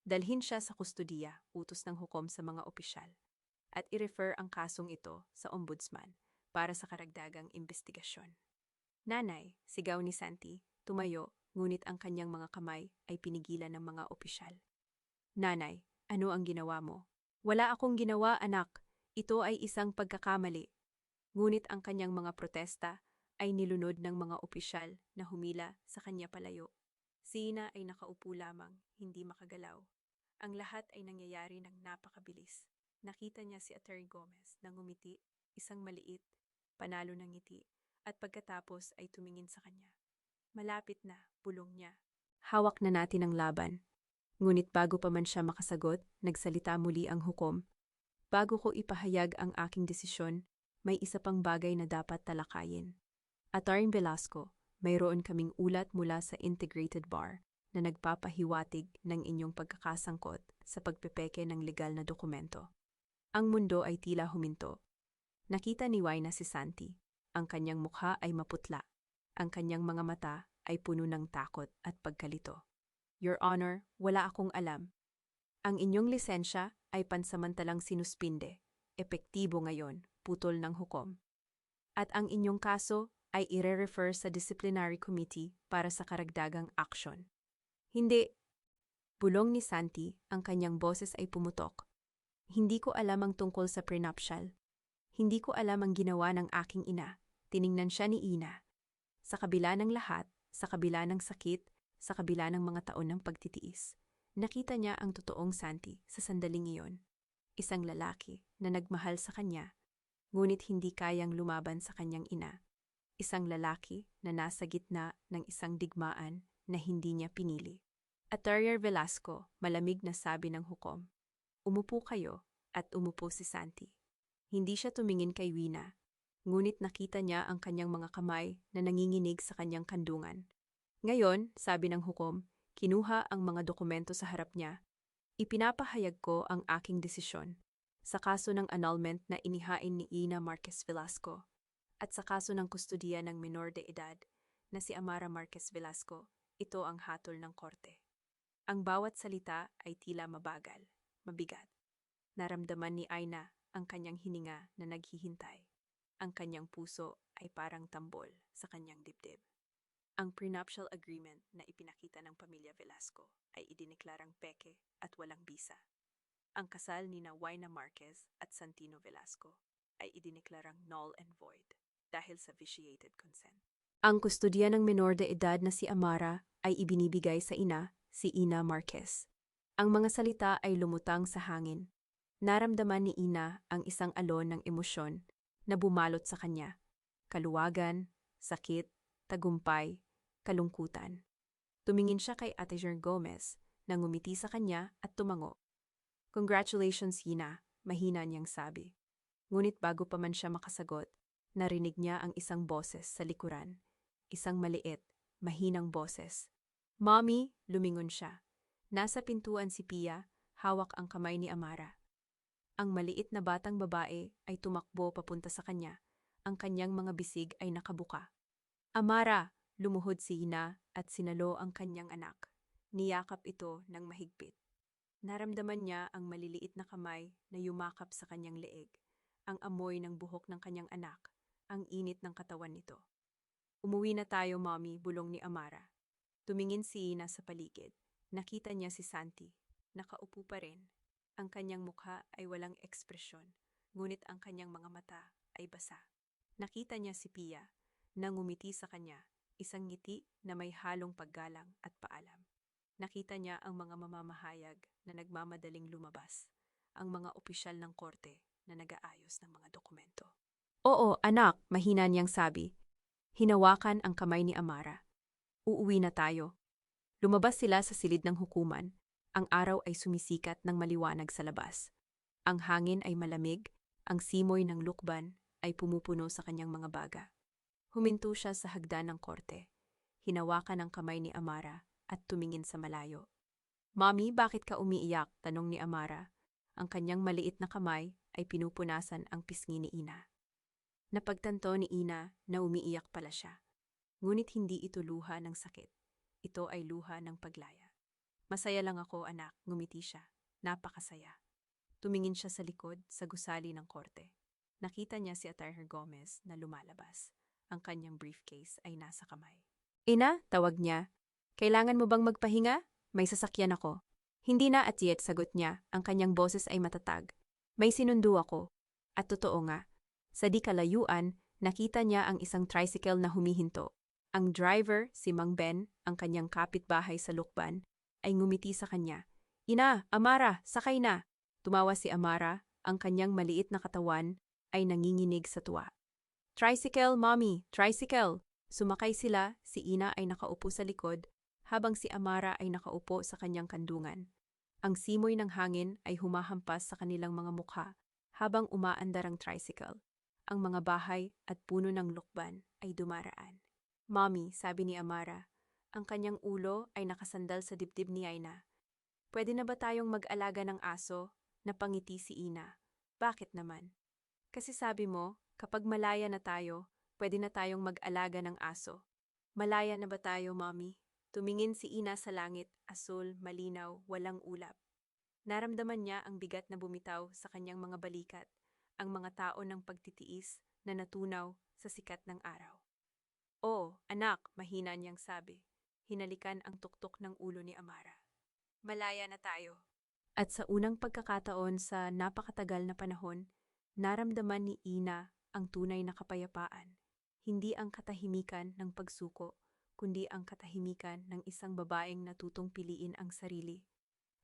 Dalhin siya sa kustodiya, utos ng hukom sa mga opisyal, at i-refer ang kasong ito sa ombudsman para sa karagdagang investigasyon. Nanay, sigaw ni Santi, tumayo, ngunit ang kanyang mga kamay ay pinigilan ng mga opisyal. Nanay, ano ang ginawa mo? Wala akong ginawa, anak. Ito ay isang pagkakamali. Ngunit ang kanyang mga protesta ay nilunod ng mga opisyal na humila sa kanya palayo. Si Ina ay nakaupo lamang, hindi makagalaw. Ang lahat ay nangyayari ng napakabilis. Nakita niya si Atty. Gomez na ngumiti, isang maliit, panalo ng ngiti, at pagkatapos ay tumingin sa kanya. Malapit na, bulong niya. Hawak na natin ang laban. Ngunit bago pa man siya makasagot, nagsalita muli ang hukom. Bago ko ipahayag ang aking desisyon, may isa pang bagay na dapat talakayin. Atty. Velasco, mayroon kaming ulat mula sa Integrated Bar na nagpapahiwatig ng inyong pagkakasangkot sa pagpepeke ng legal na dokumento. Ang mundo ay tila huminto. Nakita ni Waina si Santi. Ang kanyang mukha ay maputla. Ang kanyang mga mata ay puno ng takot at pagkalito. Your Honor, wala akong alam. Ang inyong lisensya ay pansamantalang sinuspinde. Epektibo ngayon, putol ng hukom. At ang inyong kaso ay ire-refer sa disciplinary committee para sa karagdagang aksyon. Hindi. Bulong ni Santi, ang kanyang boses ay pumutok. Hindi ko alam ang tungkol sa prenuptial. Hindi ko alam ang ginawa ng aking ina. Tiningnan siya ni Ina. Sa kabila ng lahat, sa kabila ng sakit, sa kabila ng mga taon ng pagtitiis, nakita niya ang totoong Santi sa sandaling iyon. Isang lalaki na nagmahal sa kanya, ngunit hindi kayang lumaban sa kanyang ina. Isang lalaki na nasa gitna ng isang digmaan na hindi niya pinili. Atty. Velasco, malamig na sabi ng hukom. Umupo kayo, at umupo si Santi. Hindi siya tumingin kay Wina, ngunit nakita niya ang kanyang mga kamay na nanginginig sa kanyang kandungan. Ngayon, sabi ng hukom, kinuha ang mga dokumento sa harap niya. Ipinapahayag ko ang aking desisyon sa kaso ng annulment na inihain ni Ina Marquez Velasco at sa kaso ng kustodiya ng menor de edad na si Amara Marquez Velasco. Ito ang hatol ng korte. Ang bawat salita ay tila mabagal, mabigat. Naramdaman ni Aina ang kanyang hininga na naghihintay. Ang kanyang puso ay parang tambol sa kanyang dibdib. Ang prenuptial agreement na ipinakita ng pamilya Velasco ay idineklarang peke at walang bisa. Ang kasal ni Waina Marquez at Santino Velasco ay idineklarang null and void dahil sa vitiated consent. Ang kustodiya ng menor de edad na si Amara ay ibinibigay sa ina, si Ina Marquez. Ang mga salita ay lumutang sa hangin. Naramdaman ni Ina ang isang alon ng emosyon na bumalot sa kanya. Kaluwagan, sakit, tagumpay, kalungkutan. Tumingin siya kay Ate Jer Gomez na ngumiti sa kanya at tumango. "Congratulations, Ina," mahina niyang sabi. Ngunit bago pa man siya makasagot, narinig niya ang isang boses sa likuran. Isang maliit, mahinang boses. "Mommy," lumingon siya. Nasa pintuan si Pia, hawak ang kamay ni Amara. Ang maliit na batang babae ay tumakbo papunta sa kanya. Ang kanyang mga bisig ay nakabuka. "Amara!" Lumuhod si Ina at sinalo ang kanyang anak. Niyakap ito ng mahigpit. Naramdaman niya ang maliliit na kamay na yumakap sa kanyang leeg, ang amoy ng buhok ng kanyang anak, ang init ng katawan nito. "Umuwi na tayo, Mommy," bulong ni Amara. Tumingin si Ina sa paligid. Nakita niya si Santi. Nakaupo pa rin. Ang kanyang mukha ay walang ekspresyon, ngunit ang kanyang mga mata ay basa. Nakita niya si Pia, na ngumiti sa kanya, isang ngiti na may halong paggalang at paalam. Nakita niya ang mga mamamahayag na nagmamadaling lumabas, ang mga opisyal ng korte na nag-aayos ng mga dokumento. "Oo, anak," mahina niyang sabi. Hinawakan ang kamay ni Amara. "Uuwi na tayo." Lumabas sila sa silid ng hukuman. Ang araw ay sumisikat ng maliwanag sa labas. Ang hangin ay malamig, ang simoy ng lukban ay pumupuno sa kanyang mga baga. Huminto siya sa hagdan ng korte. Hinawakan ang kamay ni Amara at tumingin sa malayo. "Mommy, bakit ka umiiyak?" tanong ni Amara. Ang kanyang maliit na kamay ay pinupunasan ang pisngi ni Ina. Napagtanto ni Ina na umiiyak pala siya. Ngunit hindi ito luha ng sakit. Ito ay luha ng paglaya. "Masaya lang ako, anak," ngumiti siya. Napakasaya. Tumingin siya sa likod, sa gusali ng korte. Nakita niya si Attorney Gomez na lumalabas. Ang kanyang briefcase ay nasa kamay. "Ina," tawag niya. "Kailangan mo bang magpahinga? May sasakyan ako." "Hindi na, Atiet," sagot niya. Ang kanyang boses ay matatag. "May sinundo ako." At totoo nga. Sa di kalayuan, nakita niya ang isang tricycle na humihinto. Ang driver, si Mang Ben, ang kanyang kapitbahay sa Lukban, ay ngumiti sa kanya. "Ina, Amara, sakay na." Tumawa si Amara, ang kanyang maliit na katawan ay nanginginig sa tuwa. "Tricycle, Mommy, tricycle!" Sumakay sila, si Ina ay nakaupo sa likod, habang si Amara ay nakaupo sa kanyang kandungan. Ang simoy ng hangin ay humahampas sa kanilang mga mukha habang umaandar ang tricycle. Ang mga bahay at puno ng lukban ay dumaraan. "Mommy," sabi ni Amara, ang kanyang ulo ay nakasandal sa dibdib ni Ina. "Pwede na ba tayong mag-alaga ng aso?" Napangiti si Ina. "Bakit naman?" "Kasi sabi mo, kapag malaya na tayo, pwede na tayong mag-alaga ng aso." "Malaya na ba tayo, Mommy?" Tumingin si Ina sa langit, asul, malinaw, walang ulap. Naramdaman niya ang bigat na bumitaw sa kanyang mga balikat, ang mga tao ng pagtitiis na natunaw sa sikat ng araw. "Oo, anak," mahina niyang sabi. Hinalikan ang tuktok ng ulo ni Amara. "Malaya na tayo." At sa unang pagkakataon sa napakatagal na panahon, naramdaman ni Ina ang tunay na kapayapaan. Hindi ang katahimikan ng pagsuko, kundi ang katahimikan ng isang babaeng natutong piliin ang sarili,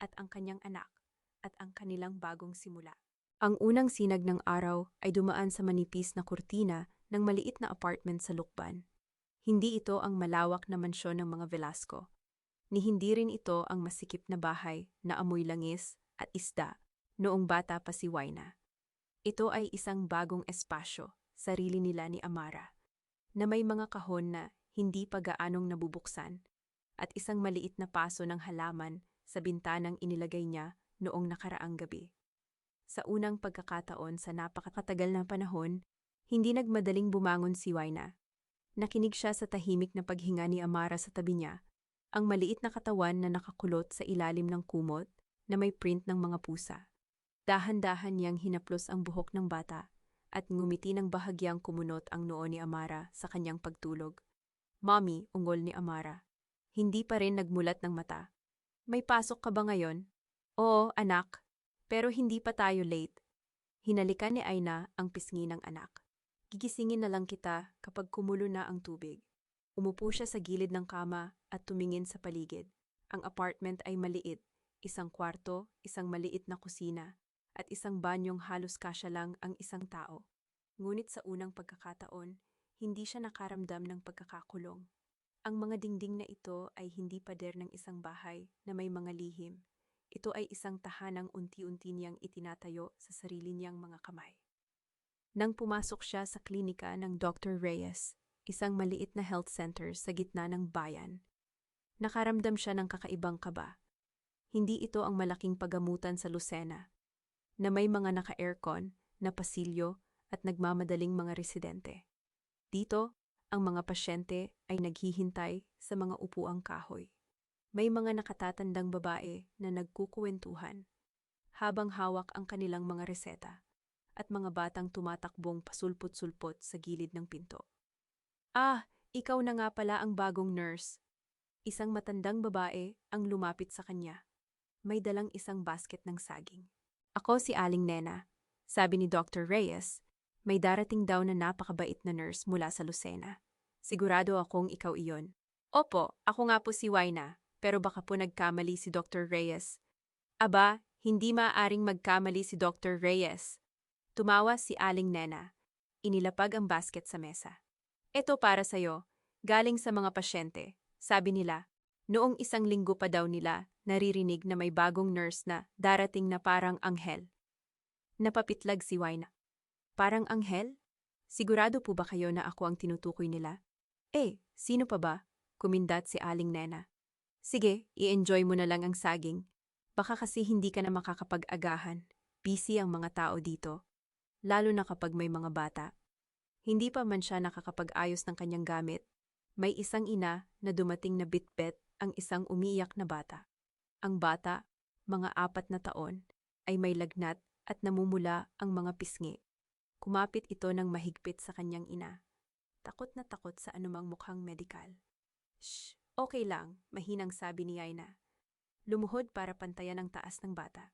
at ang kanyang anak, at ang kanilang bagong simula. Ang unang sinag ng araw ay dumaan sa manipis na kurtina ng maliit na apartment sa Lukban. Hindi ito ang malawak na mansyon ng mga Velasco, ni hindi rin ito ang masikip na bahay na amoy langis at isda noong bata pa si Waina. Ito ay isang bagong espasyo, sarili nila ni Amara, na may mga kahon na hindi pa gaanong nabubuksan at isang maliit na paso ng halaman sa bintanang inilagay niya noong nakaraang gabi. Sa unang pagkakataon sa napakatagal na panahon, hindi nagmadaling bumangon si Waina. Nakinig siya sa tahimik na paghinga ni Amara sa tabi niya, ang maliit na katawan na nakakulot sa ilalim ng kumot na may print ng mga pusa. Dahan-dahan niyang hinaplos ang buhok ng bata at ngumiti ng bahagyang kumunot ang noo ni Amara sa kanyang pagtulog. "Mommy," ungol ni Amara. Hindi pa rin nagmulat ng mata. "May pasok ka ba ngayon?" "Oo, anak. Pero hindi pa tayo late." Hinalikan ni Aina ang pisngi ng anak. "Gigisingin na lang kita kapag kumulo na ang tubig." Umupo siya sa gilid ng kama at tumingin sa paligid. Ang apartment ay maliit, isang kwarto, isang maliit na kusina, at isang banyong halos kasya lang ang isang tao. Ngunit sa unang pagkakataon, hindi siya nakaramdam ng pagkakakulong. Ang mga dingding na ito ay hindi pader ng isang bahay na may mga lihim. Ito ay isang tahanang unti-unti niyang itinatayo sa sarili niyang mga kamay. Nang pumasok siya sa klinika ng Dr. Reyes, isang maliit na health center sa gitna ng bayan, nakaramdam siya ng kakaibang kaba. Hindi ito ang malaking pagamutan sa Lucena, na may mga naka-aircon, na pasilyo at nagmamadaling mga residente. Dito, ang mga pasyente ay naghihintay sa mga upuang kahoy. May mga nakatatandang babae na nagkukuwentuhan habang hawak ang kanilang mga reseta at mga batang tumatakbong pasulpot-sulpot sa gilid ng pinto. Ah, ikaw na nga pala ang bagong nurse. Isang matandang babae ang lumapit sa kanya. May dalang isang basket ng saging. Ako si Aling Nena. Sabi ni Dr. Reyes, may darating daw na napakabait na nurse mula sa Lucena. Sigurado akong ikaw iyon. Opo, ako nga po si Waina, pero baka po nagkamali si Dr. Reyes. Aba, hindi maaaring magkamali si Dr. Reyes. Tumawa si Aling Nena. Inilapag ang basket sa mesa. Ito para sa'yo, galing sa mga pasyente. Sabi nila, noong 1 linggo pa daw nila, naririnig na may bagong nurse na darating na parang anghel. Napapitlag si Waina. Parang anghel? Sigurado po ba kayo na ako ang tinutukoy nila? Sino pa ba? Kumindat si Aling Nena. Sige, i-enjoy mo na lang ang saging. Baka kasi hindi ka na makakapag-agahan. Busy ang mga tao dito. Lalo na kapag may mga bata. Hindi pa man siya nakakapag-ayos ng kanyang gamit. May isang ina na dumating na bitbit ang isang umiiyak na bata. Ang bata, mga 4 na taon, ay may lagnat at namumula ang mga pisngi. Kumapit ito ng mahigpit sa kanyang ina. Takot na takot sa anumang mukhang medikal. Shh, okay lang, mahinang sabi ni Yaina. Lumuhod para pantayan ang taas ng bata.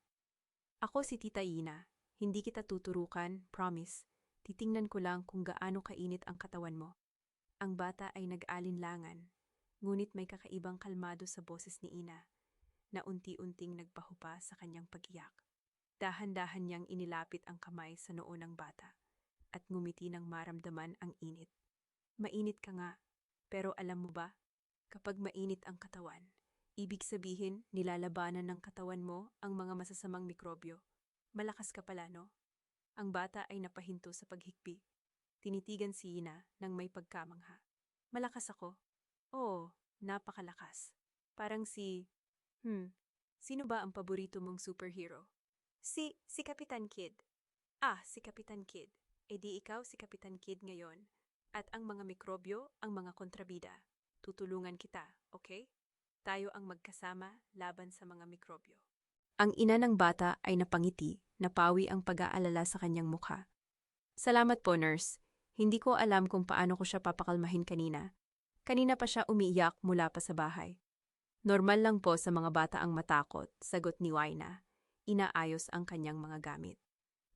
Ako si Tita Ina. Hindi kita tuturukan, promise. Titingnan ko lang kung gaano kainit ang katawan mo. Ang bata ay nag-alinlangan, ngunit may kakaibang kalmado sa boses ni Ina, na unti-unting nagpahupa sa kanyang pag-iyak. Dahan-dahan niyang inilapit ang kamay sa noo ng bata, at ngumiti nang maramdaman ang init. Mainit ka nga, pero alam mo ba, kapag mainit ang katawan, ibig sabihin nilalabanan ng katawan mo ang mga masasamang mikrobyo. Malakas ka pala, no? Ang bata ay napahinto sa paghikbi. Tinitigan si Ina nang may pagkamangha. Malakas ako? Oo, napakalakas. Parang sino ba ang paborito mong superhero? Si Kapitan Kid. Si Kapitan Kid. Di ikaw si Kapitan Kid ngayon. At ang mga mikrobyo, ang mga kontrabida. Tutulungan kita, okay? Tayo ang magkasama laban sa mga mikrobyo. Ang ina ng bata ay napangiti, napawi ang pag-aalala sa kanyang mukha. Salamat po, nurse. Hindi ko alam kung paano ko siya papakalmahin kanina. Kanina pa siya umiiyak mula pa sa bahay. Normal lang po sa mga bata ang matakot, sagot ni Waina. Inaayos ang kanyang mga gamit.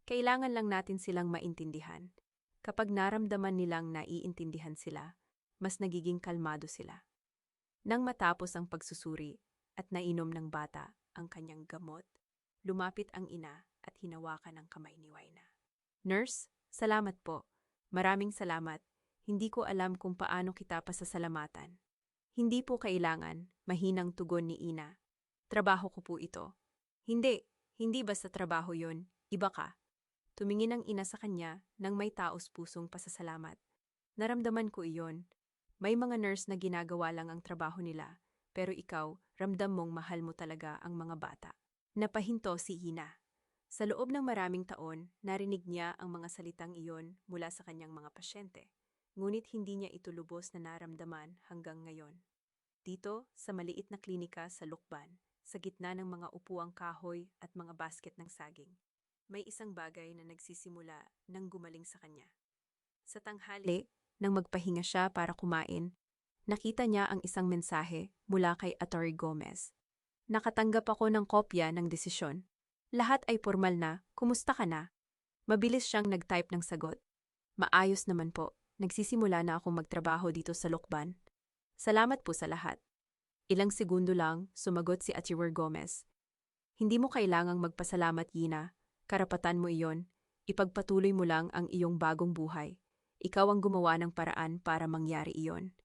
Kailangan lang natin silang maintindihan. Kapag naramdaman nilang naiintindihan sila, mas nagiging kalmado sila. Nang matapos ang pagsusuri at nainom ng bata ang kanyang gamot, lumapit ang ina at hinawakan ang kamay ni Waina. Nurse, salamat po. Maraming salamat. Hindi ko alam kung paano kita pasasalamatan. Hindi po kailangan, mahinang tugon ni Ina. Trabaho ko po ito. Hindi basta trabaho yun, iba ka. Tumingin ang ina sa kanya nang may taos pusong pasasalamat. Naramdaman ko iyon. May mga nurse na ginagawa lang ang trabaho nila, pero ikaw, ramdam mong mahal mo talaga ang mga bata. Napahinto si Ina. Sa loob ng maraming taon, narinig niya ang mga salitang iyon mula sa kanyang mga pasyente. Ngunit hindi niya ito lubos na naramdaman hanggang ngayon. Dito, sa maliit na klinika sa Lukban, sa gitna ng mga upuang kahoy at mga basket ng saging, may isang bagay na nagsisimula nang gumaling sa kanya. Sa tanghali, nang magpahinga siya para kumain, nakita niya ang isang mensahe mula kay Atty. Gomez. Nakatanggap ako ng kopya ng desisyon. Lahat ay formal na, kumusta ka na? Mabilis siyang nag-type ng sagot. Maayos naman po, nagsisimula na akong magtrabaho dito sa Lukban. Salamat po sa lahat. Ilang segundo lang, sumagot si Atty. Gomez. Hindi mo kailangang magpasalamat, Yina. Karapatan mo iyon. Ipagpatuloy mo lang ang iyong bagong buhay. Ikaw ang gumawa ng paraan para mangyari iyon.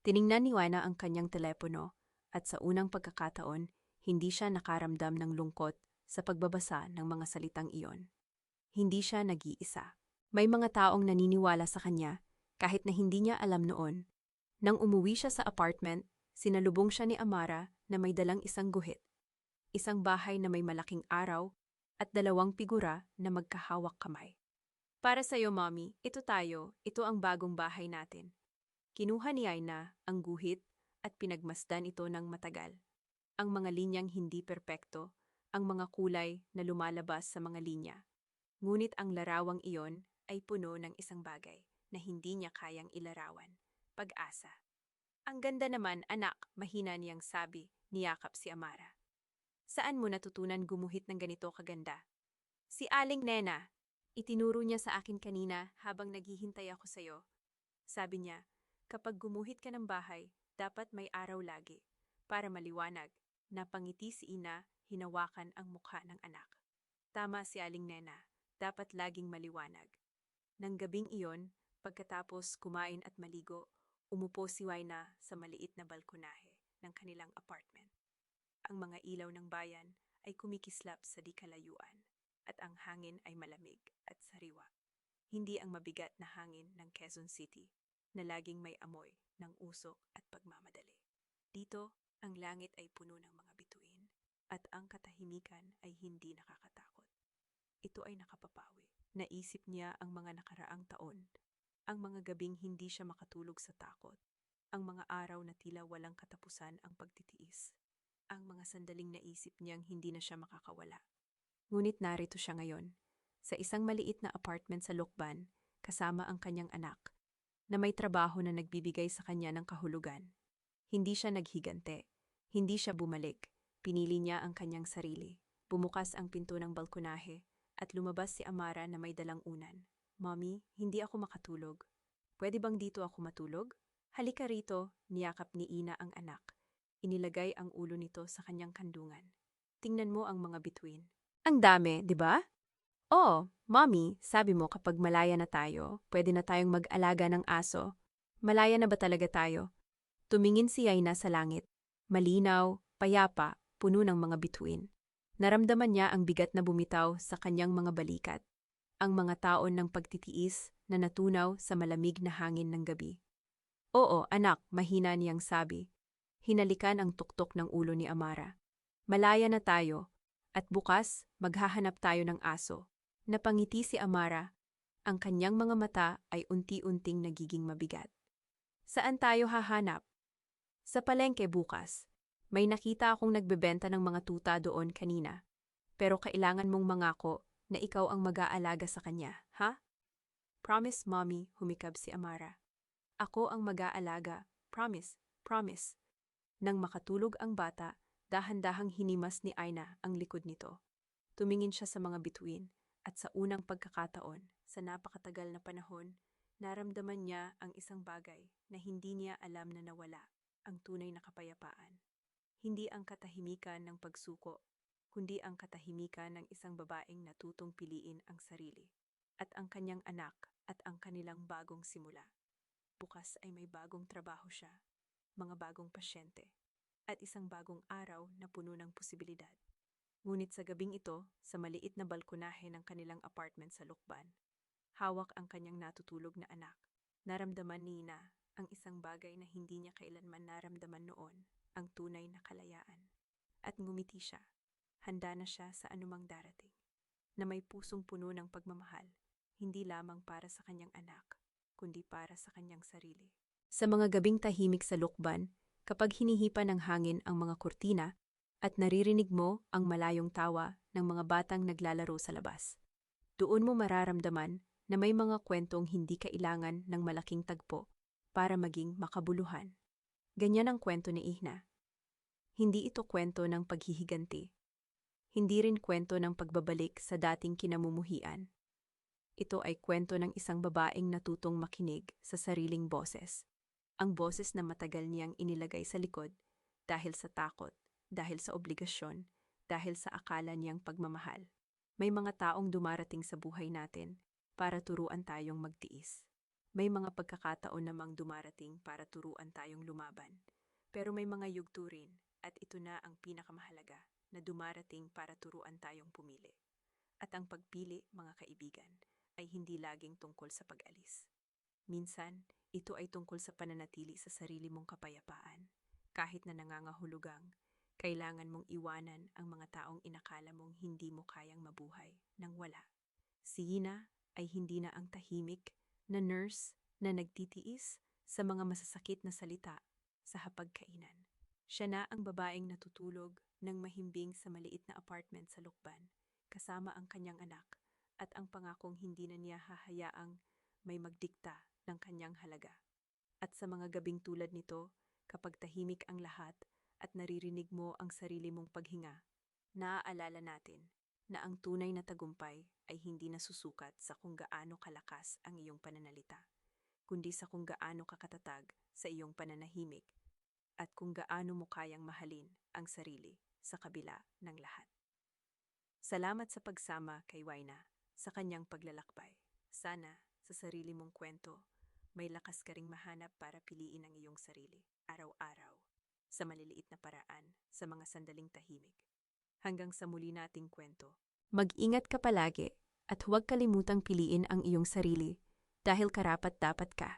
Tiningnan ni Juana ang kanyang telepono at sa unang pagkakataon, hindi siya nakaramdam ng lungkot sa pagbabasa ng mga salitang iyon. Hindi siya nag-iisa. May mga taong naniniwala sa kanya kahit na hindi niya alam noon. Nang umuwi siya sa apartment, sinalubong siya ni Amara na may dalang isang guhit. Isang bahay na may malaking araw at dalawang figura na magkahawak kamay. Para sa'yo, Mommy, ito tayo, ito ang bagong bahay natin. Kinuha ni Aina ang guhit at pinagmasdan ito ng matagal. Ang mga linyang hindi perpekto, ang mga kulay na lumalabas sa mga linya. Ngunit ang larawang iyon ay puno ng isang bagay na hindi niya kayang ilarawan, pag-asa. Ang ganda naman, anak, mahina niyang sabi, niyakap si Amara. Saan mo natutunan gumuhit ng ganito kaganda? Si Aling Nena, itinuro niya sa akin kanina habang naghihintay ako sa'yo. Sabi niya, kapag gumuhit ka ng bahay, dapat may araw lagi. Para maliwanag, napangiti si Ina, hinawakan ang mukha ng anak. Tama si Aling Nena, dapat laging maliwanag. Nang gabing iyon, pagkatapos kumain at maligo, umupo si Waina sa maliit na balkonahe ng kanilang apartment. Ang mga ilaw ng bayan ay kumikislap sa di kalayuan at ang hangin ay malamig at sariwa. Hindi ang mabigat na hangin ng Quezon City na laging may amoy ng usok at pagmamadali. Dito, ang langit ay puno ng mga bituin at ang katahimikan ay hindi nakakatakot. Ito ay nakapapawi. Naisip niya ang mga nakaraang taon, ang mga gabing hindi siya makatulog sa takot, ang mga araw na tila walang katapusan ang pagtitiis, ang mga sandaling naisip niyang hindi na siya makakawala. Ngunit narito siya ngayon, sa isang maliit na apartment sa Lukban, kasama ang kanyang anak, na may trabaho na nagbibigay sa kanya ng kahulugan. Hindi siya naghigante, hindi siya bumalik, pinili niya ang kanyang sarili. Bumukas ang pinto ng balkonahe, at lumabas si Amara na may dalang unan. Mommy, hindi ako makatulog. Pwede bang dito ako matulog? Halika rito, niyakap ni Ina ang anak. Inilagay ang ulo nito sa kanyang kandungan. Tingnan mo ang mga bituin. Ang dami, di ba? Oo, Mommy, sabi mo kapag malaya na tayo, pwede na tayong mag-alaga ng aso. Malaya na ba talaga tayo? Tumingin si Aina sa langit. Malinaw, payapa, puno ng mga bituin. Naramdaman niya ang bigat na bumitaw sa kanyang mga balikat, ang mga taon ng pagtitiis na natunaw sa malamig na hangin ng gabi. Oo, anak, mahina niyang sabi. Hinalikan ang tuktok ng ulo ni Amara. Malaya na tayo, at bukas maghahanap tayo ng aso. Napangiti si Amara, ang kanyang mga mata ay unti-unting nagiging mabigat. Saan tayo hahanap? Sa palengke bukas. May nakita akong nagbebenta ng mga tuta doon kanina. Pero kailangan mong mangako na ikaw ang mag-aalaga sa kanya, ha? Promise, Mommy, humikab si Amara. Ako ang mag-aalaga. Promise, promise. Nang makatulog ang bata, dahan-dahang hinimas ni Aina ang likod nito. Tumingin siya sa mga bituin at sa unang pagkakataon, sa napakatagal na panahon, naramdaman niya ang isang bagay na hindi niya alam na nawala, ang tunay na kapayapaan. Hindi ang katahimikan ng pagsuko, kundi ang katahimikan ng isang babaeng natutong piliin ang sarili, at ang kanyang anak at ang kanilang bagong simula. Bukas ay may bagong trabaho siya, mga bagong pasyente, at isang bagong araw na puno ng posibilidad. Ngunit sa gabing ito, sa maliit na balkonahe ng kanilang apartment sa Lukban, hawak ang kanyang natutulog na anak. Naramdaman ni Ina ang isang bagay na hindi niya kailanman naramdaman noon, ang tunay na kalayaan. At ngumiti siya, handa na siya sa anumang darating, na may pusong puno ng pagmamahal, hindi lamang para sa kanyang anak, kundi para sa kanyang sarili. Sa mga gabing tahimik sa Lukban, kapag hinihipa ng hangin ang mga kurtina, at naririnig mo ang malayong tawa ng mga batang naglalaro sa labas, doon mo mararamdaman na may mga kwentong hindi kailangan ng malaking tagpo para maging makabuluhan. Ganyan ang kwento ni Ina. Hindi ito kwento ng paghihiganti. Hindi rin kwento ng pagbabalik sa dating kinamumuhian. Ito ay kwento ng isang babaeng natutong makinig sa sariling boses. Ang boses na matagal niyang inilagay sa likod dahil sa takot, dahil sa obligasyon, dahil sa akala niyang pagmamahal. May mga taong dumarating sa buhay natin para turuan tayong magtiis. May mga pagkakataon namang dumarating para turuan tayong lumaban. Pero may mga yugto rin, at ito na ang pinakamahalaga, na dumarating para turuan tayong pumili. At ang pagpili, mga kaibigan, ay hindi laging tungkol sa pag-alis. Minsan, ito ay tungkol sa pananatili sa sarili mong kapayapaan. Kahit na nangangahulugang, kailangan mong iwanan ang mga taong inakala mong hindi mo kayang mabuhay nang wala. Si Ina ay hindi na ang tahimik na nurse na nagtitiis sa mga masasakit na salita sa hapagkainan. Siya na ang babaeng natutulog ng mahimbing sa maliit na apartment sa Lukban, kasama ang kanyang anak at ang pangakong hindi na niya hahayaang may magdikta ng kanyang halaga. At sa mga gabing tulad nito, kapag tahimik ang lahat at naririnig mo ang sarili mong paghinga, naaalala natin na ang tunay na tagumpay ay hindi nasusukat sa kung gaano kalakas ang iyong pananalita, kundi sa kung gaano kakatatag sa iyong pananahimik at kung gaano mo kayang mahalin ang sarili sa kabila ng lahat. Salamat sa pagsama kay Waina sa kanyang paglalakbay. Sana sa sarili mong kwento, may lakas ka ring mahanap para piliin ang iyong sarili, araw-araw, sa maliliit na paraan, sa mga sandaling tahimik. Hanggang sa muli nating kwento. Mag-ingat ka palagi at huwag kalimutang piliin ang iyong sarili dahil karapat-dapat ka.